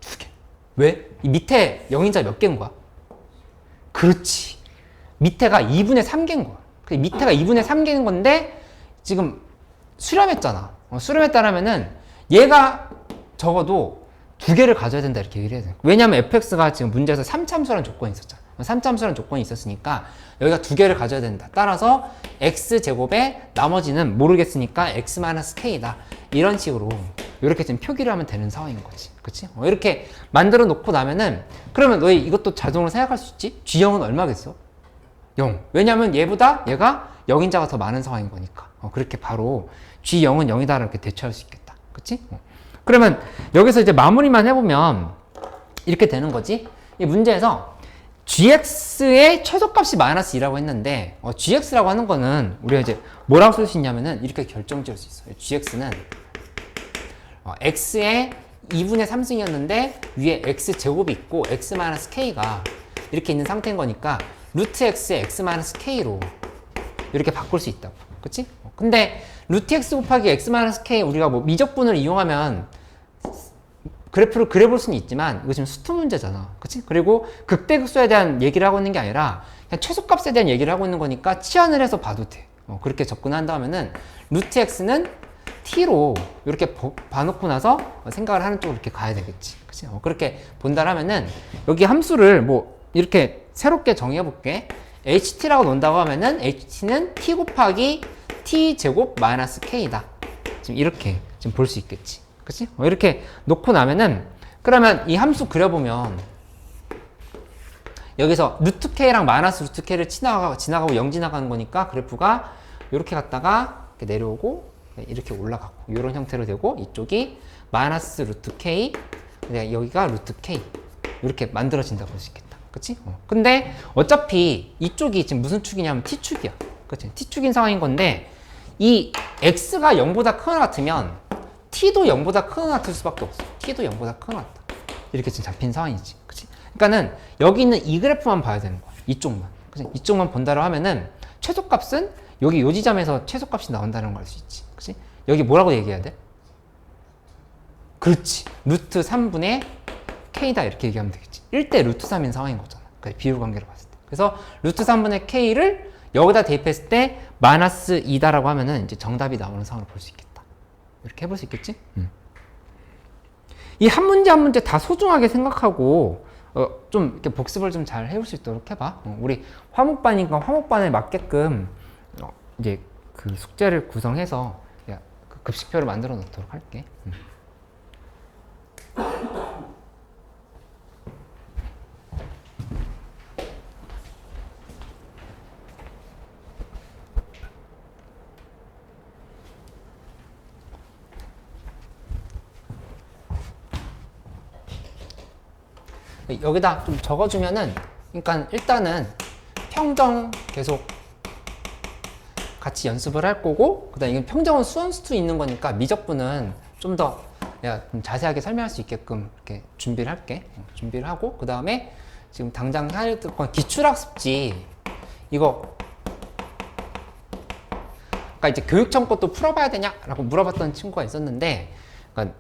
2개. 왜? 이 밑에 0인자 몇 개인 거야? 그렇지. 밑에가 2분의 3개인 거야. 밑에가 2분의 3개인 건데 지금 수렴했잖아. 수렴했다라면은 얘가 적어도 2개를 가져야 된다 이렇게 얘기를 해야 돼. 왜냐면 fx가 지금 문제에서 3참수라는 조건이 있었잖아. 3참수라는 조건이 있었으니까 여기가 2개를 가져야 된다. 따라서 x제곱에 나머지는 모르겠으니까 x-k다. 이런 식으로 이렇게 지금 표기를 하면 되는 상황인 거지. 그치? 이렇게 만들어 놓고 나면은 그러면 너희 이것도 자동으로 생각할 수 있지? g0은 얼마겠어? 0. 왜냐면 얘보다 얘가 0인자가 더 많은 상황인 거니까. 그렇게 바로 g0은 0이다 이렇게 대처할 수 있겠다. 그치? 그러면 여기서 이제 마무리만 해보면 이렇게 되는 거지. 이 문제에서 gx의 최소값이 마이너스 2라고 했는데 gx라고 하는 거는 우리가 이제 뭐라고 쓸 수 있냐면은 이렇게 결정지을 수 있어요. gx는 x의 2분의 3승이었는데 위에 x제곱이 있고 x-k가 이렇게 있는 상태인 거니까 루트 x의 x-k로 이렇게 바꿀 수 있다고. 그치? 근데 루트 x 곱하기 x-k 우리가 뭐 미적분을 이용하면 그래프를 그려볼 수는 있지만 이거 지금 수투 문제잖아. 그치? 그리고 극대극소에 대한 얘기를 하고 있는 게 아니라 그냥 최소값에 대한 얘기를 하고 있는 거니까 치환을 해서 봐도 돼. 그렇게 접근한다면은 루트 x는 t로 이렇게 봐놓고 나서 생각을 하는 쪽으로 이렇게 가야 되겠지. 그치? 그렇게 본다라면은 여기 함수를 뭐 이렇게 새롭게 정의해 볼게. ht라고 논다고 하면은 ht는 t 곱하기 t 제곱 마이너스 k다. 지금 이렇게 지금 볼 수 있겠지. 그치? 이렇게 놓고 나면은 그러면 이 함수 그려보면 여기서 루트 K랑 마이너스 루트 K를 지나가고 0 지나가는 거니까 그래프가 이렇게 갔다가 이렇게 내려오고 이렇게 올라가고 이런 형태로 되고 이쪽이 마이너스 루트 K 여기가 루트 K 이렇게 만들어진다고 볼 수 있겠다. 그치? 근데 어차피 이쪽이 지금 무슨 축이냐면 T축이야. 그치? T축인 상황인 건데 이 X가 0보다 크거나 같으면 T도 0보다 크거나 같을 수밖에 없어. T도 0보다 크거나 같다. 이렇게 지금 잡힌 상황이지. 그치? 그러니까는 여기 있는 이 그래프만 봐야 되는 거야. 이쪽만. 그치? 이쪽만 본다고 하면은 최소값은 여기 요 지점에서 최소값이 나온다는 걸 알 수 있지. 그치? 여기 뭐라고 얘기해야 돼? 그렇지. 루트 3분의 K다 이렇게 얘기하면 되겠지. 1대 루트 3인 상황인 거잖아. 그러니까 비율 관계로 봤을 때. 그래서 루트 3분의 K를 여기다 대입했을 때 마이너스 2다라고 하면은 이제 정답이 나오는 상황을 볼 수 있겠다. 이렇게 해볼 수 있겠지? 이 한 문제 한 문제 다 소중하게 생각하고 좀 이렇게 복습을 좀 잘 해볼 수 있도록 해봐. 우리 화목반이니까 화목반에 맞게끔 이제 그 숙제를 구성해서 그 급식표를 만들어 놓도록 할게. 여기다 좀 적어주면은, 그러니까 일단은 평정 계속 같이 연습을 할 거고, 그 다음에 이건 평정은 수원수투 있는 거니까 미적분은 좀 더 내가 좀 자세하게 설명할 수 있게끔 이렇게 준비를 할게. 준비를 하고, 그 다음에 지금 당장 해야 될 건 기출학습지 이거 그러니까 이제 교육청 것도 풀어봐야 되냐라고 물어봤던 친구가 있었는데, 그러니까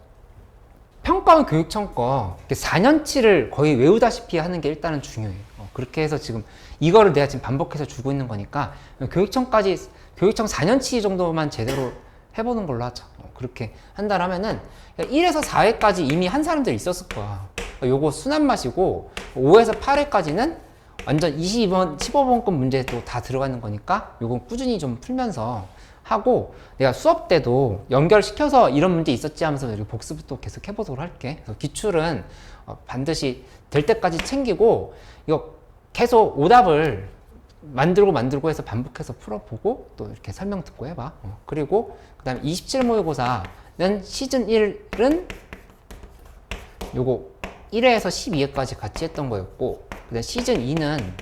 평가원 교육청 거 4년치를 거의 외우다시피 하는 게 일단은 중요해. 그렇게 해서 지금 이거를 내가 지금 반복해서 주고 있는 거니까 교육청 4년치 정도만 제대로 해보는 걸로 하자. 그렇게 한다라면은 1에서 4회까지 이미 한 사람들이 있었을 거야. 요거 순한 맛이고 5에서 8회까지는 완전 22번, 15번급 문제도 다 들어가는 거니까 요건 꾸준히 좀 풀면서 하고, 내가 수업 때도 연결시켜서 이런 문제 있었지 하면서 이렇게 복습을 또 계속 해보도록 할게. 그래서 기출은 반드시 될 때까지 챙기고, 이거 계속 오답을 만들고 해서 반복해서 풀어보고 또 이렇게 설명 듣고 해봐. 그리고 그 다음에 27모의고사는 시즌 1은 요거 1회에서 12회까지 같이 했던 거였고, 그 다음에 시즌 2는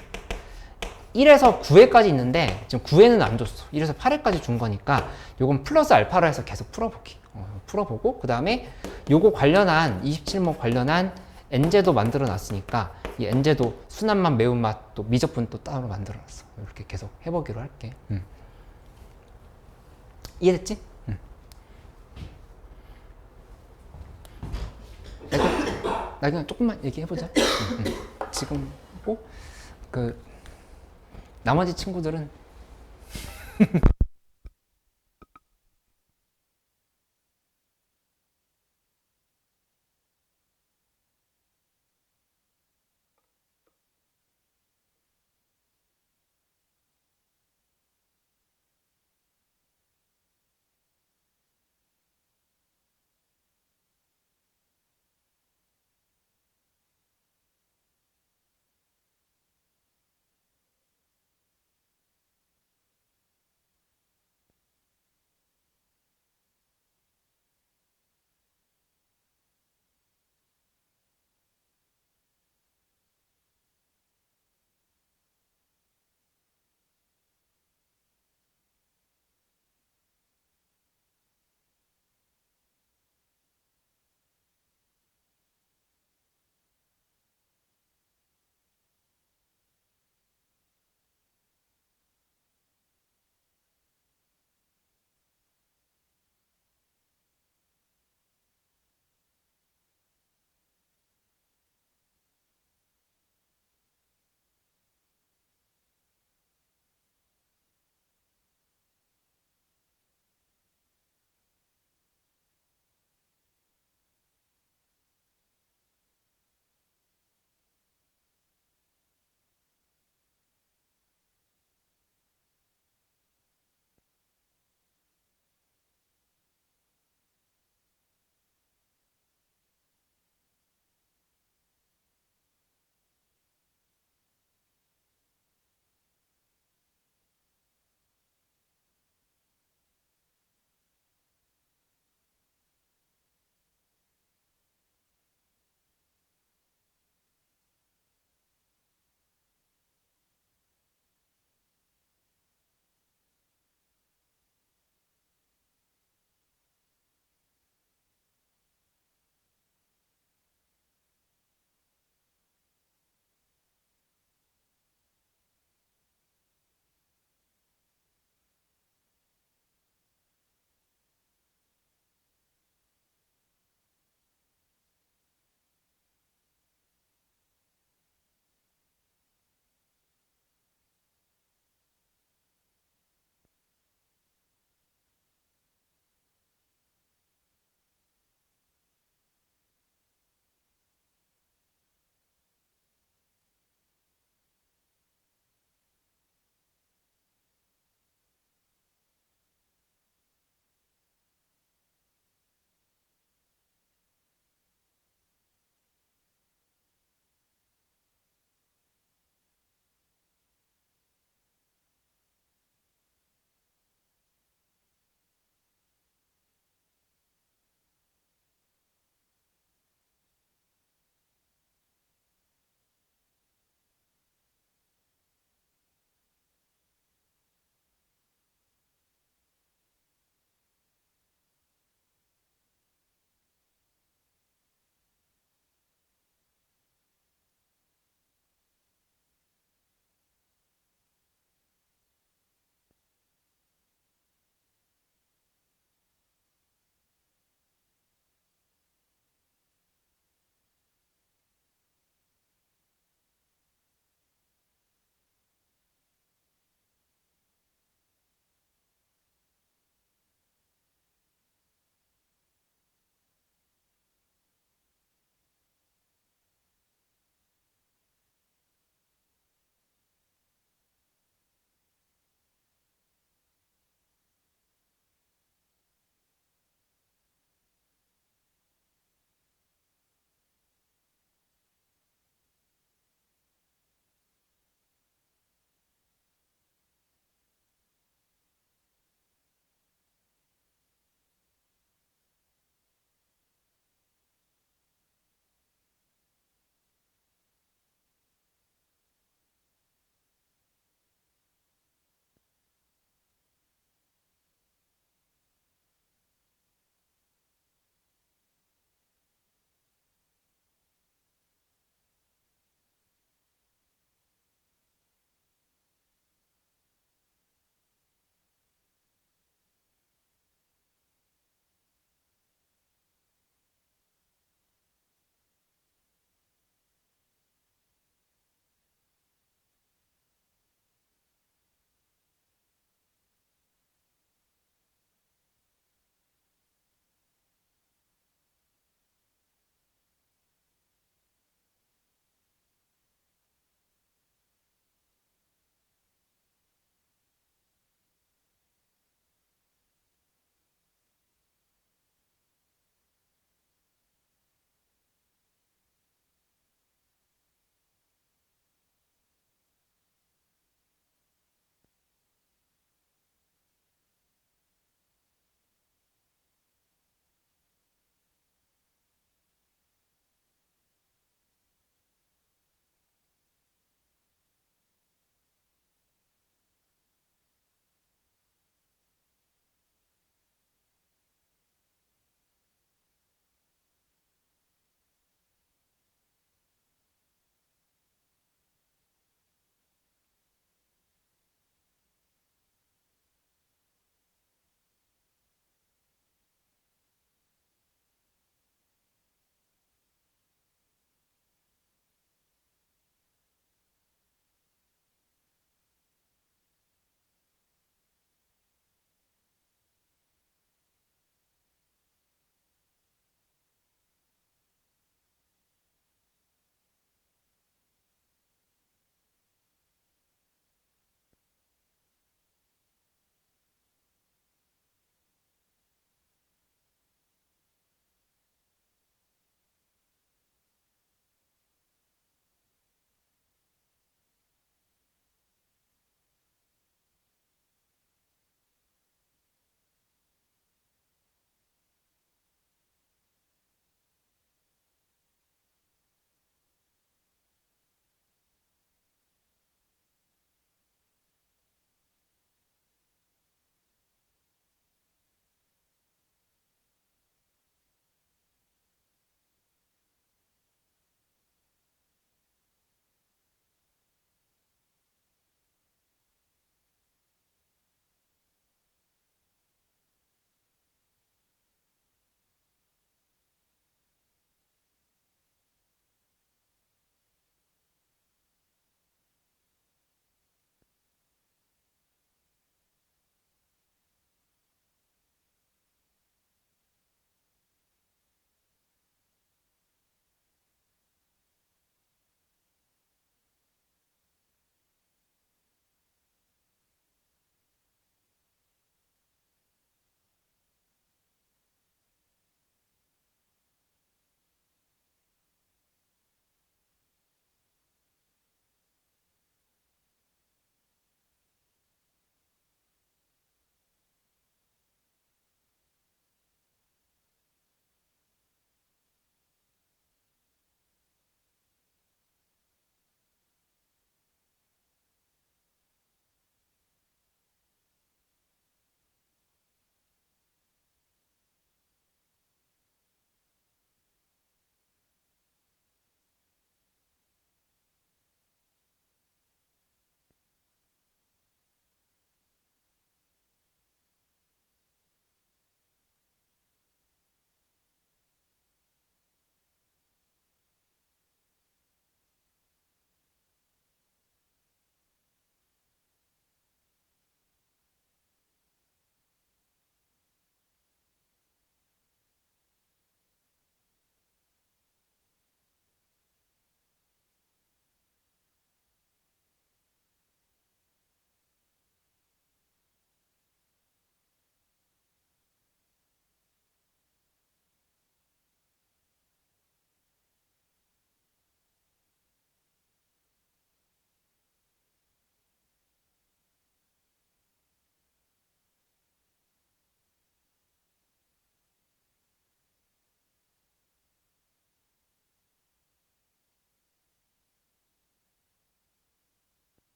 1에서 9회까지 있는데 지금 9회는 안 줬어. 1에서 8회까지 준 거니까 요건 플러스 알파로 해서 계속 풀어보기. 풀어보고, 그 다음에 요거 관련한 27목 관련한 엔제도 만들어 놨으니까 이 엔제도 순한맛, 매운맛, 또 미적분 또 따로 만들어 놨어. 이렇게 계속 해보기로 할게. 이해됐지? 나 그냥 조금만 얘기해보자. 지금 하고 나머지 친구들은